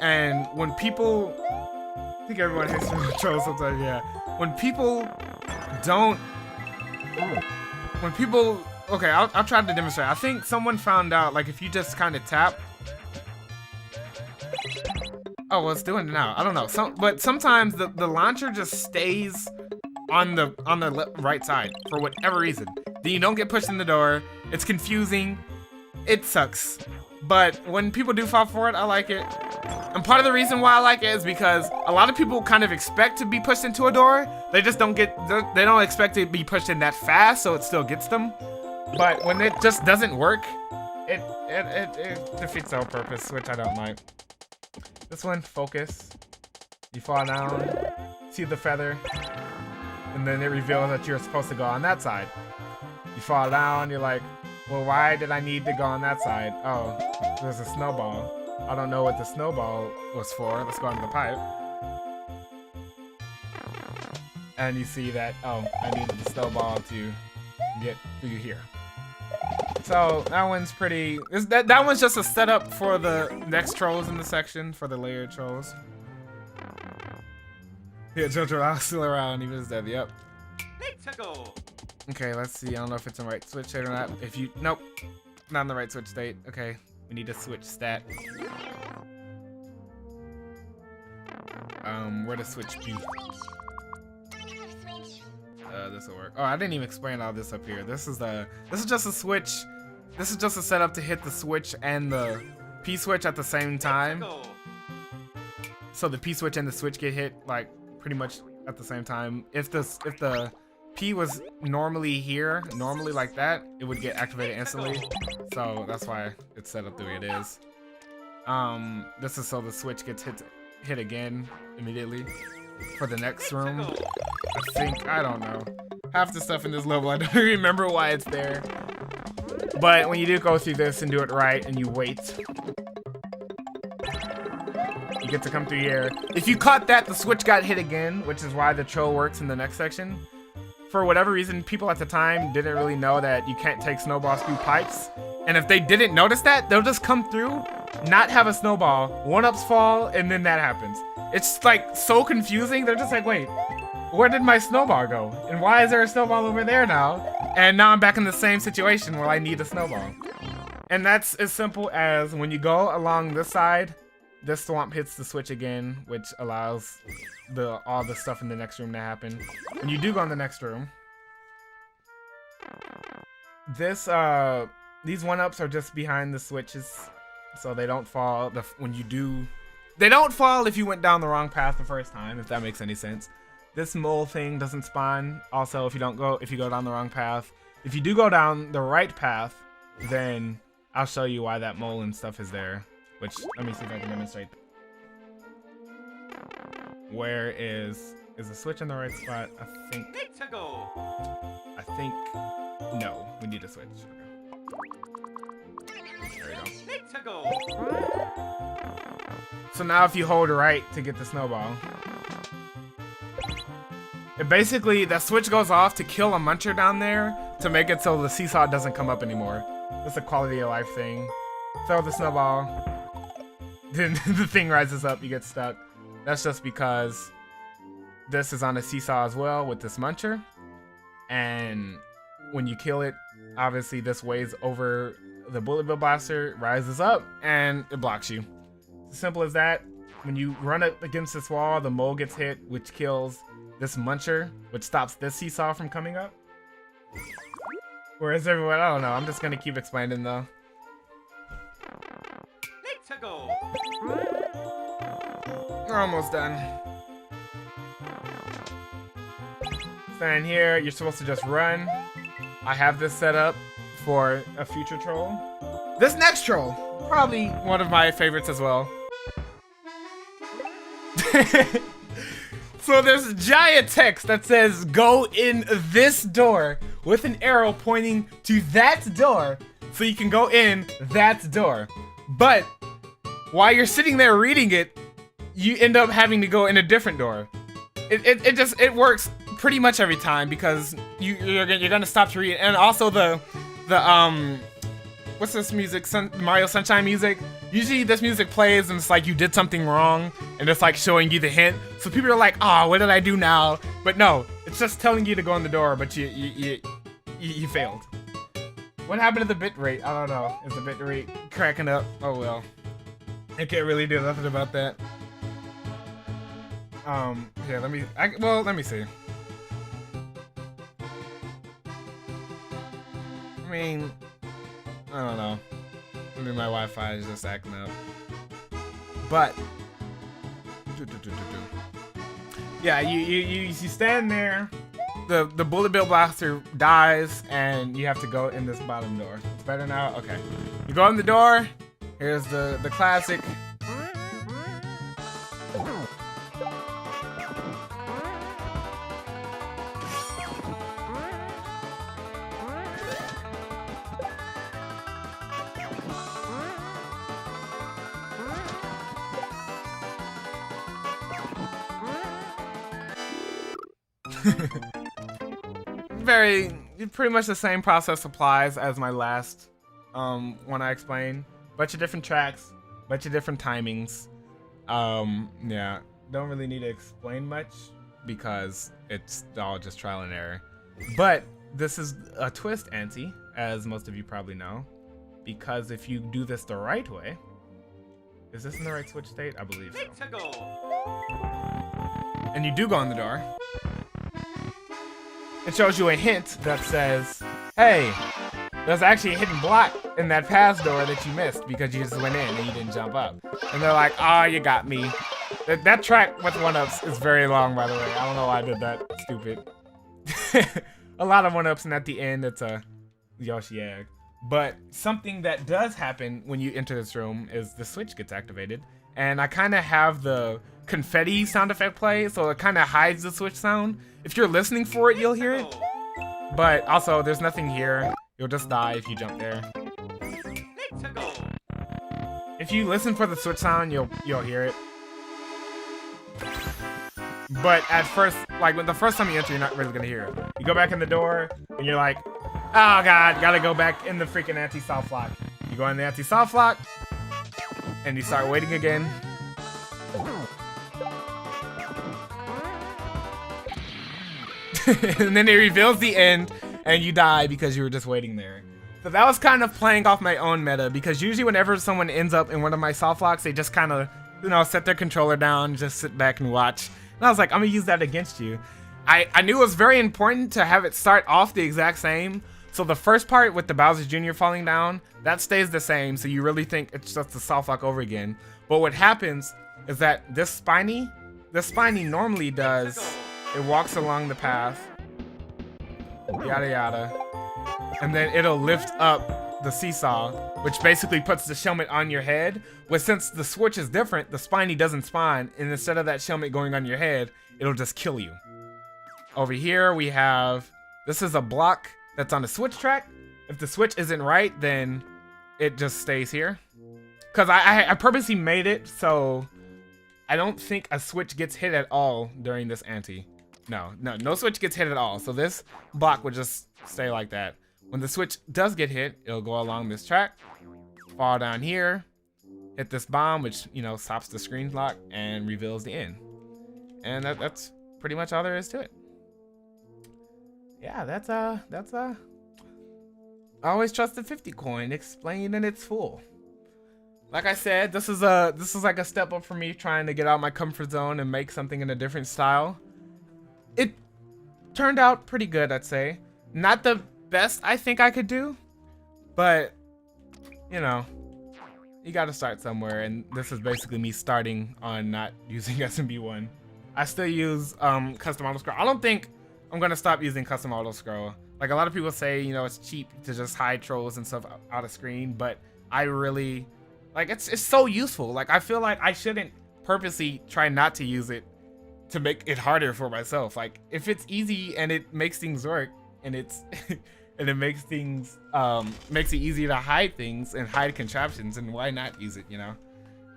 And when people, I think everyone hates to control sometimes, yeah. When people don't, okay, I'll try to demonstrate. I think someone found out, like, if you just kind of tap. Oh, well, it's doing it now. I don't know. But sometimes the launcher just stays on the right side for whatever reason. Then you don't get pushed in the door. It's confusing. It sucks. But when people do fall for it, I like it. And part of the reason why I like it is because a lot of people kind of expect to be pushed into a door. They just don't they don't expect to be pushed in that fast, so it still gets them. But when it just doesn't work, it defeats the whole purpose, which I don't like. This one, focus. You fall down, see the feather, and then it reveals that you're supposed to go on that side. You fall down, you're like, well, why did I need to go on that side? Oh, there's a snowball. I don't know what the snowball was for. Let's go into the pipe. And you see that, oh, I needed the snowball to get through here. So that one's pretty, that one's just a setup for the next trolls in the section, for the layered trolls. Yeah, Jojo still around, even is dead, yep. Okay, let's see, I don't know if it's in the right switch state or not. If you, nope, not in the right switch state. Okay, we need to switch stat. Where to switch B? This will work. Oh, I didn't even explain all this up here. This is just a switch. This is just a setup to hit the switch and the P switch at the same time. So the P switch and the switch get hit like pretty much at the same time. If the P was normally here, normally like that, it would get activated instantly. So that's why it's set up the way it is. This is so the switch gets hit again immediately for the next room. I think, I don't know. Half the stuff in this level, I don't remember why it's there. But when you do go through this and do it right and you wait, you get to come through here. If you caught that, the switch got hit again, which is why the troll works in the next section. For whatever reason, people at the time didn't really know that you can't take snowballs through pipes. And if they didn't notice that, they'll just come through, not have a snowball, one-ups fall, and then that happens. It's like so confusing. They're just like, wait, where did my snowball go? And why is there a snowball over there now? And now I'm back in the same situation where I need a snowball. And that's as simple as when you go along this side, this swamp hits the switch again, which allows all the stuff in the next room to happen. When you do go in the next room, these one-ups are just behind the switches, so they don't fall. They don't fall if you went down the wrong path the first time, if that makes any sense. This mole thing doesn't spawn. Also, if you go down the wrong path. If you do go down the right path, then I'll show you why that mole and stuff is there. Which, let me see if I can demonstrate. Where is the switch in the right spot? I think, no, we need a switch. Okay. There we go. So now if you hold right to get the snowball, basically that switch goes off to kill a muncher down there to make it so the seesaw doesn't come up anymore. It's a quality of life thing. Throw the snowball, then the thing rises up, you get stuck. That's just because this is on a seesaw as well with this muncher. And when you kill it, obviously this weighs over the bullet bill blaster, rises up, and it blocks you. It's as simple as that. When you run it against this wall, the mole gets hit, which kills this muncher, which stops this seesaw from coming up. Whereas everyone, I don't know, I'm just gonna keep explaining though. We're almost done. So in here, you're supposed to just run. I have this set up for a future troll. This next troll, probably one of my favorites as well. So there's giant text that says go in this door with an arrow pointing to that door so you can go in that door. But while you're sitting there reading it, you end up having to go in a different door. It works pretty much every time because you're gonna stop to read. And also the what's this music? Mario Sunshine music. Usually this music plays and it's like you did something wrong and it's like showing you the hint. So people are like, oh, what did I do now? But no, it's just telling you to go in the door, but you failed. What happened to the bit rate? I don't know. Is the bit rate cracking up? Oh well. I can't really do nothing about that. Yeah, let me see. I mean, I don't know. Maybe my Wi-Fi is just acting up. But yeah, you stand there. The bullet bill blaster dies, and you have to go in this bottom door. It's better now. Okay, you go in the door. Here's the classic. Pretty much the same process applies as my last one I explained. Bunch of different tracks, bunch of different timings. Yeah, don't really need to explain much because it's all just trial and error. But this is a twist ante, as most of you probably know, because if you do this the right way, is this in the right switch state? I believe so. And you do go in the door. It shows you a hint that says, hey, there's actually a hidden block in that pass door that you missed because you just went in and you didn't jump up. And they're like, oh, you got me. That track with 1-ups is very long, by the way. I don't know why I did that. Stupid. A lot of 1-ups, and at the end, it's a Yoshi egg. But something that does happen when you enter this room is the switch gets activated. And I kind of have the confetti sound effect play, so it kind of hides the switch sound. If you're listening for it, you'll hear it. But also, there's nothing here. You'll just die if you jump there. If you listen for the switch sound, you'll hear it. But at first, like when the first time you enter, you're not really gonna hear it. You go back in the door, and you're like, oh god, gotta go back in the freaking anti-soft lock. You go in the anti-soft lock, and you start waiting again. And then it reveals the end, and you die because you were just waiting there. So that was kind of playing off my own meta, because usually whenever someone ends up in one of my soft locks, they just kind of, you know, set their controller down, just sit back and watch. And I was like, I'm gonna use that against you. I knew it was very important to have it start off the exact same. So the first part with the Bowser Jr. falling down, that stays the same, so you really think it's just a soft lock over again. But what happens is that this Spiny normally does, it walks along the path, yada yada, and then it'll lift up the seesaw, which basically puts the helmet on your head. But since the switch is different, the Spiny doesn't spawn, and instead of that helmet going on your head, it'll just kill you. Over here we have, this is a block that's on the switch track. If the switch isn't right, then it just stays here. Because I purposely made it so I don't think a switch gets hit at all during this ante. No switch gets hit at all. So this block would just stay like that. When the switch does get hit, it'll go along this track, fall down here, hit this bomb, which, you know, stops the screen lock and reveals the end. And that's pretty much all there is to it. Yeah, that's I always trust the 50 coin explained in its full. Like I said, this is like a step up for me trying to get out of my comfort zone and make something in a different style. It turned out pretty good, I'd say. Not the best I think I could do, but you know, you gotta start somewhere, and this is basically me starting on not using SMB1. I still use custom auto scroll. I don't think I'm gonna stop using custom auto scroll. Like a lot of people say, you know, it's cheap to just hide trolls and stuff out of screen, but I really like it's so useful. Like I feel like I shouldn't purposely try not to use it to make it harder for myself. Like if it's easy and it makes things work and it's and it makes things makes it easy to hide things and hide contraptions, and why not use it, you know?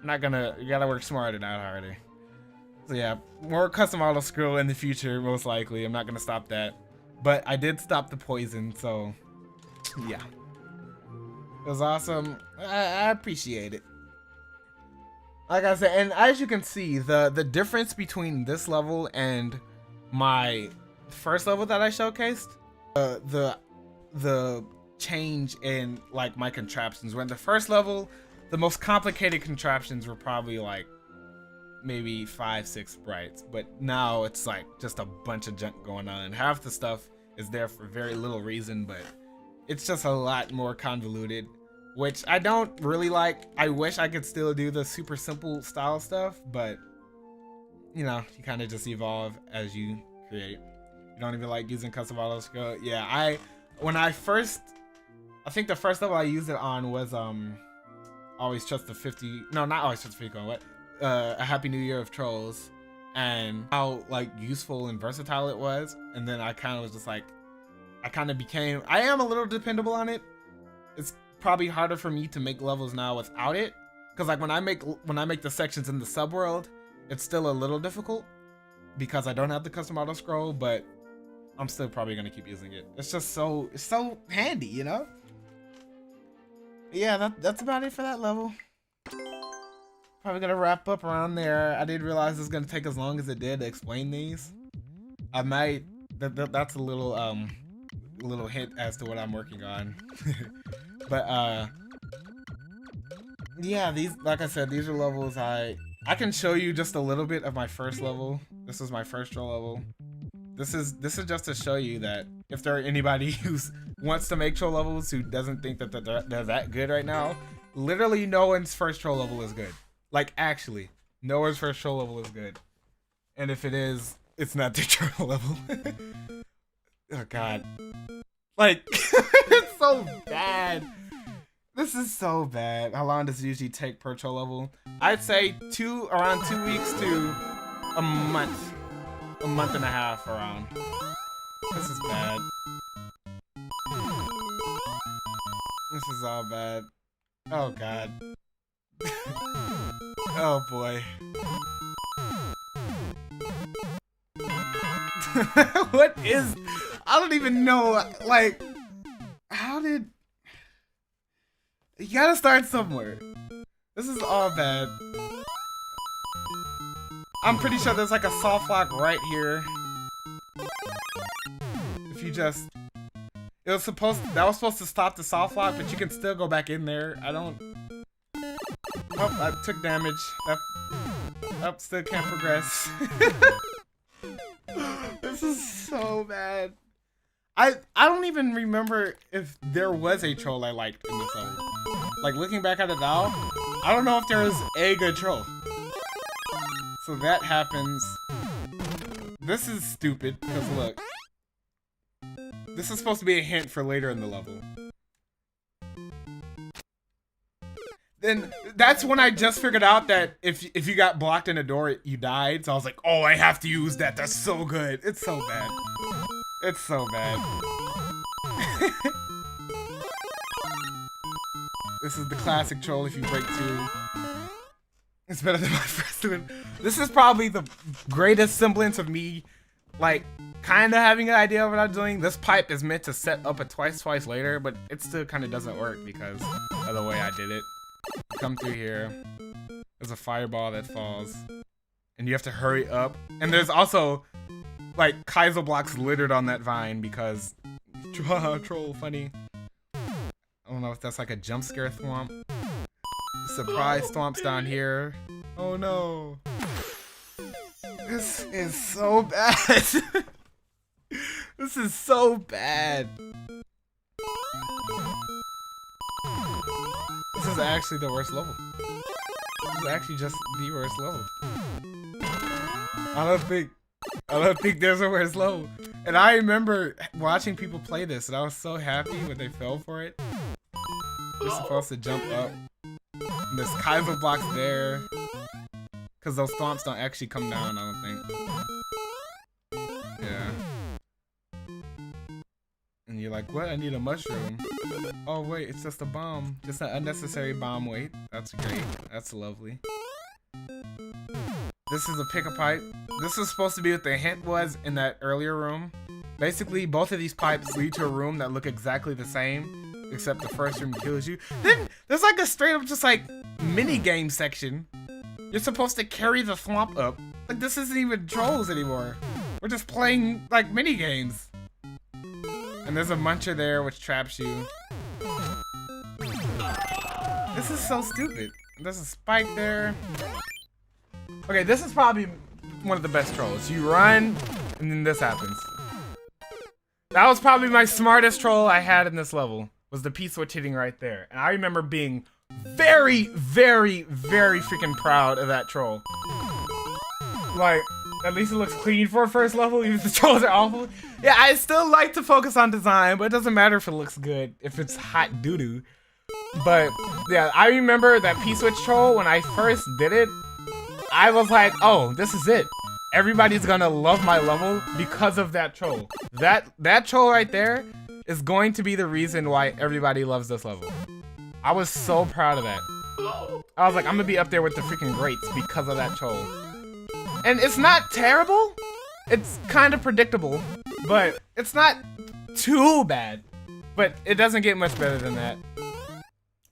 I'm not gonna, you gotta work smarter, not harder. So yeah, more custom auto scroll in the future, most likely. I'm not gonna stop that. But I did stop the poison, so yeah. It was awesome. I appreciate it. Like I said, and as you can see, the difference between this level and my first level that I showcased, the change in like my contraptions. When the first level, the most complicated contraptions were probably like maybe 5-6 sprites, but now it's like just a bunch of junk going on. Half the stuff is there for very little reason, but it's just a lot more convoluted, which I don't really like. I wish I could still do the super simple style stuff, but you know, you kind of just evolve as you create. You don't even like using custom auto scroll. Yeah, when I think the first level I used it on was Always Trust the 50, no, not Always Trust the 50, what? A Happy New Year of Trolls, and how like useful and versatile it was. And then I kind of was just like, I am a little dependable on it. It's probably harder for me to make levels now without it, because like when I make the sections in the subworld, it's still a little difficult because I don't have the custom auto scroll, but I'm still probably gonna keep using it. It's just so handy, you know? Yeah, that's about it for that level. Probably gonna wrap up around there. I didn't realize it's gonna take as long as it did to explain these. I might, that's a little hint as to what I'm working on. But yeah, these, like I said, these are levels I can show you just a little bit of my first level. This is my first troll level. This is just to show you that if there are anybody who wants to make troll levels who doesn't think that they're that good right now, literally no one's first troll level is good. Like actually, no one's first troll level is good. And if it is, it's not the troll level. Oh god. Like, it's so bad. This is so bad. How long does it usually take per troll level? I'd say around 2 weeks to a month. A month and a half around. This is bad. This is all bad. Oh god. Oh boy. What is... I don't even know, like... How did... You gotta start somewhere. This is all bad. I'm pretty sure there's like a soft lock right here. If you just... that was supposed to stop the soft lock, but you can still go back in there. I don't... Oh, I took damage. Still can't progress. This is so bad. I don't even remember if there was a troll I liked in this level. Like, looking back at it now, I don't know if there was a good troll. So that happens. This is stupid, because look. This is supposed to be a hint for later in the level. Then that's when I just figured out that if you got blocked in a door, you died. So I was like, oh, I have to use that. That's so good. It's so bad. It's so bad. This is the classic troll if you break 2. It's better than my first one. This is probably the greatest semblance of me, like, kind of having an idea of what I'm doing. This pipe is meant to set up a twice later, but it still kind of doesn't work because of the way I did it. Come through here. There's a fireball that falls. And you have to hurry up. And there's also, like, Kaizo blocks littered on that vine because... troll, funny. I don't know if that's like a jump scare thwomp. Surprise thwomps down here. Oh no. This is so bad. This is so bad. This is actually the worst level. This is actually just the worst level. I don't think there's a worse level. And I remember watching people play this, and I was so happy when they fell for it. You're supposed to jump up. And there's Kaizo blocks there. Because those thwomps don't actually come down, I don't think. Yeah. And you're like, what? I need a mushroom. Oh, wait, it's just a bomb. Just an unnecessary bomb weight. That's great. That's lovely. This is a pick-a-pipe. This is supposed to be what the hint was in that earlier room. Basically, both of these pipes lead to a room that look exactly the same, except the first room kills you. Then there's like a straight up just like mini game section. You're supposed to carry the thwomp up. Like this isn't even trolls anymore. We're just playing like mini games. And there's a muncher there which traps you. This is so stupid. There's a spike there. Okay, this is probably one of the best trolls. You run, and then this happens. That was probably my smartest troll I had in this level, was the P-switch hitting right there. And I remember being very, very, very freaking proud of that troll. Like, at least it looks clean for a first level, even if the trolls are awful. Yeah, I still like to focus on design, but it doesn't matter if it looks good, if it's hot doo-doo. But, yeah, I remember that P-switch troll, when I first did it, I was like, oh, this is it. Everybody's gonna love my level because of that troll. That troll right there is going to be the reason why everybody loves this level. I was so proud of that. I was like, I'm gonna be up there with the freaking greats because of that troll. And it's not terrible. It's kind of predictable, but it's not too bad. But it doesn't get much better than that.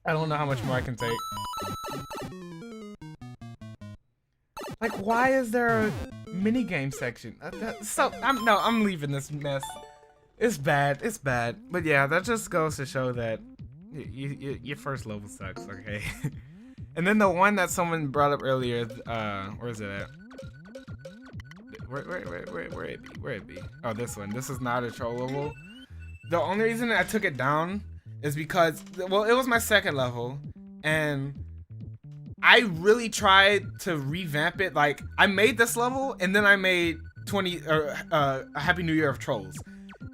I don't know how much more I can take. Like, why is there a minigame section? I'm leaving this mess. It's bad. It's bad. But yeah, that just goes to show that your first level sucks, okay? And then the one that someone brought up earlier, where is it at? Where it be? Oh, this one. This is not a troll level. The only reason I took it down is because, well, it was my second level, and I really tried to revamp it. Like, I made this level, and then I made a Happy New Year of Trolls.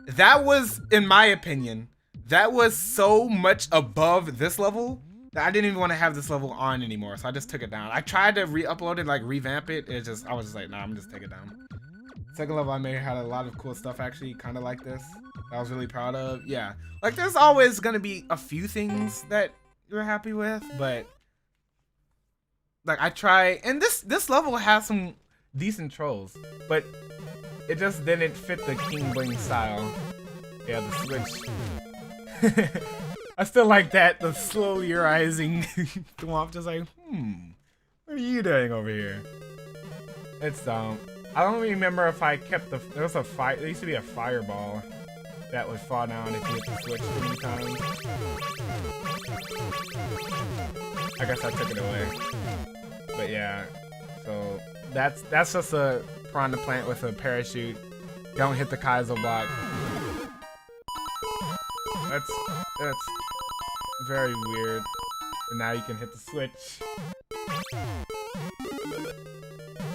That was, in my opinion, that was so much above this level that I didn't even want to have this level on anymore. So I just took it down. I tried to re-upload it, like revamp it. I was just like, nah, I'm just take it down. Second level I made had a lot of cool stuff actually, kind of like this. That I was really proud of. Yeah, like there's always gonna be a few things that you're happy with, but like I try, and this level has some decent trolls, but it just didn't fit the King Bling style. Yeah, the switch. I still like that, the slowly rising thwomp, just like, what are you doing over here? It's I don't remember if I kept there was a fire, there used to be a fireball that would fall down if you hit the switch too many times. I guess I took it away. But yeah, so that's just a piranha plant with a parachute. Don't hit the Kaizo block. That's very weird. And now you can hit the switch.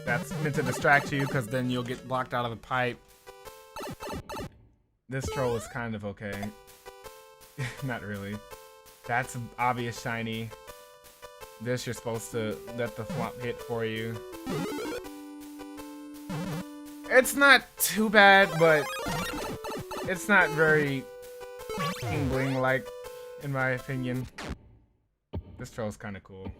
That's meant to distract you, because then you'll get blocked out of the pipe. This troll is kind of okay. Not really. That's an obvious shiny. This you're supposed to let the thwomp hit for you. It's not too bad, but it's not very King Bling like, in my opinion. This troll's kind of cool.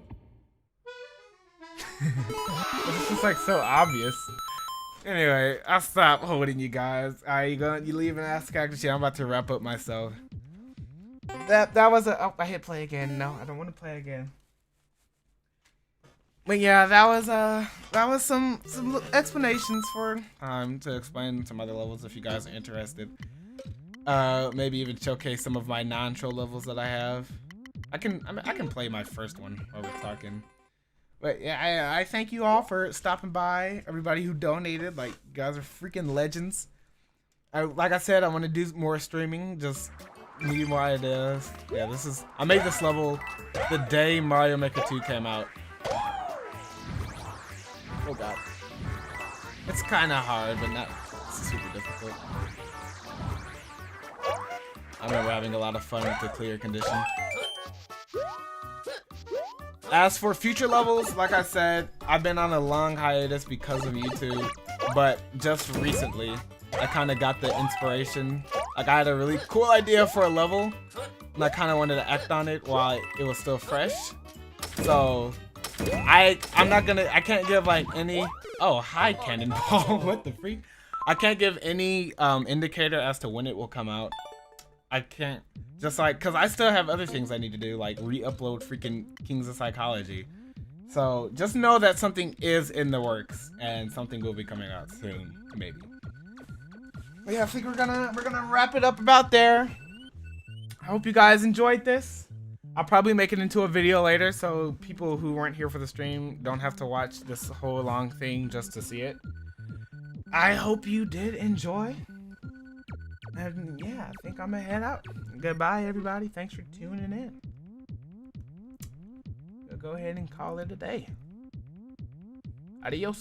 It's just like so obvious. Anyway, I'll stop holding you guys. Alright, you leave and ask character shit. I'm about to wrap up myself. That was a, oh, I hit play again. No, I don't want to play again. But yeah, that was some explanations for to explain some other levels if you guys are interested. Maybe even showcase some of my non-troll levels that I have. I can play my first one while we're talking. But yeah, I thank you all for stopping by. Everybody who donated, like, you guys are freaking legends. Like I said, I want to do more streaming. Just need more ideas. Yeah, I made this level the day Mario Maker 2 came out. Oh god. It's kind of hard, but not super difficult. I remember having a lot of fun with the clear condition. As for future levels, like I said, I've been on a long hiatus because of YouTube, but just recently, I kind of got the inspiration. Like, I had a really cool idea for a level, and I kind of wanted to act on it while it was still fresh. So, I can't give like any, oh, hi Cannonball, what the freak? I can't give any indicator as to when it will come out. I can't, just like, cause I still have other things I need to do, like re-upload freaking Kings of Psychology. So just know that something is in the works and something will be coming out soon, maybe. But yeah, I think we're gonna wrap it up about there. I hope you guys enjoyed this. I'll probably make it into a video later, so people who weren't here for the stream don't have to watch this whole long thing just to see it. I hope you did enjoy. And yeah, I think I'm gonna head out. Goodbye, everybody. Thanks for tuning in. We'll go ahead and call it a day. Adios.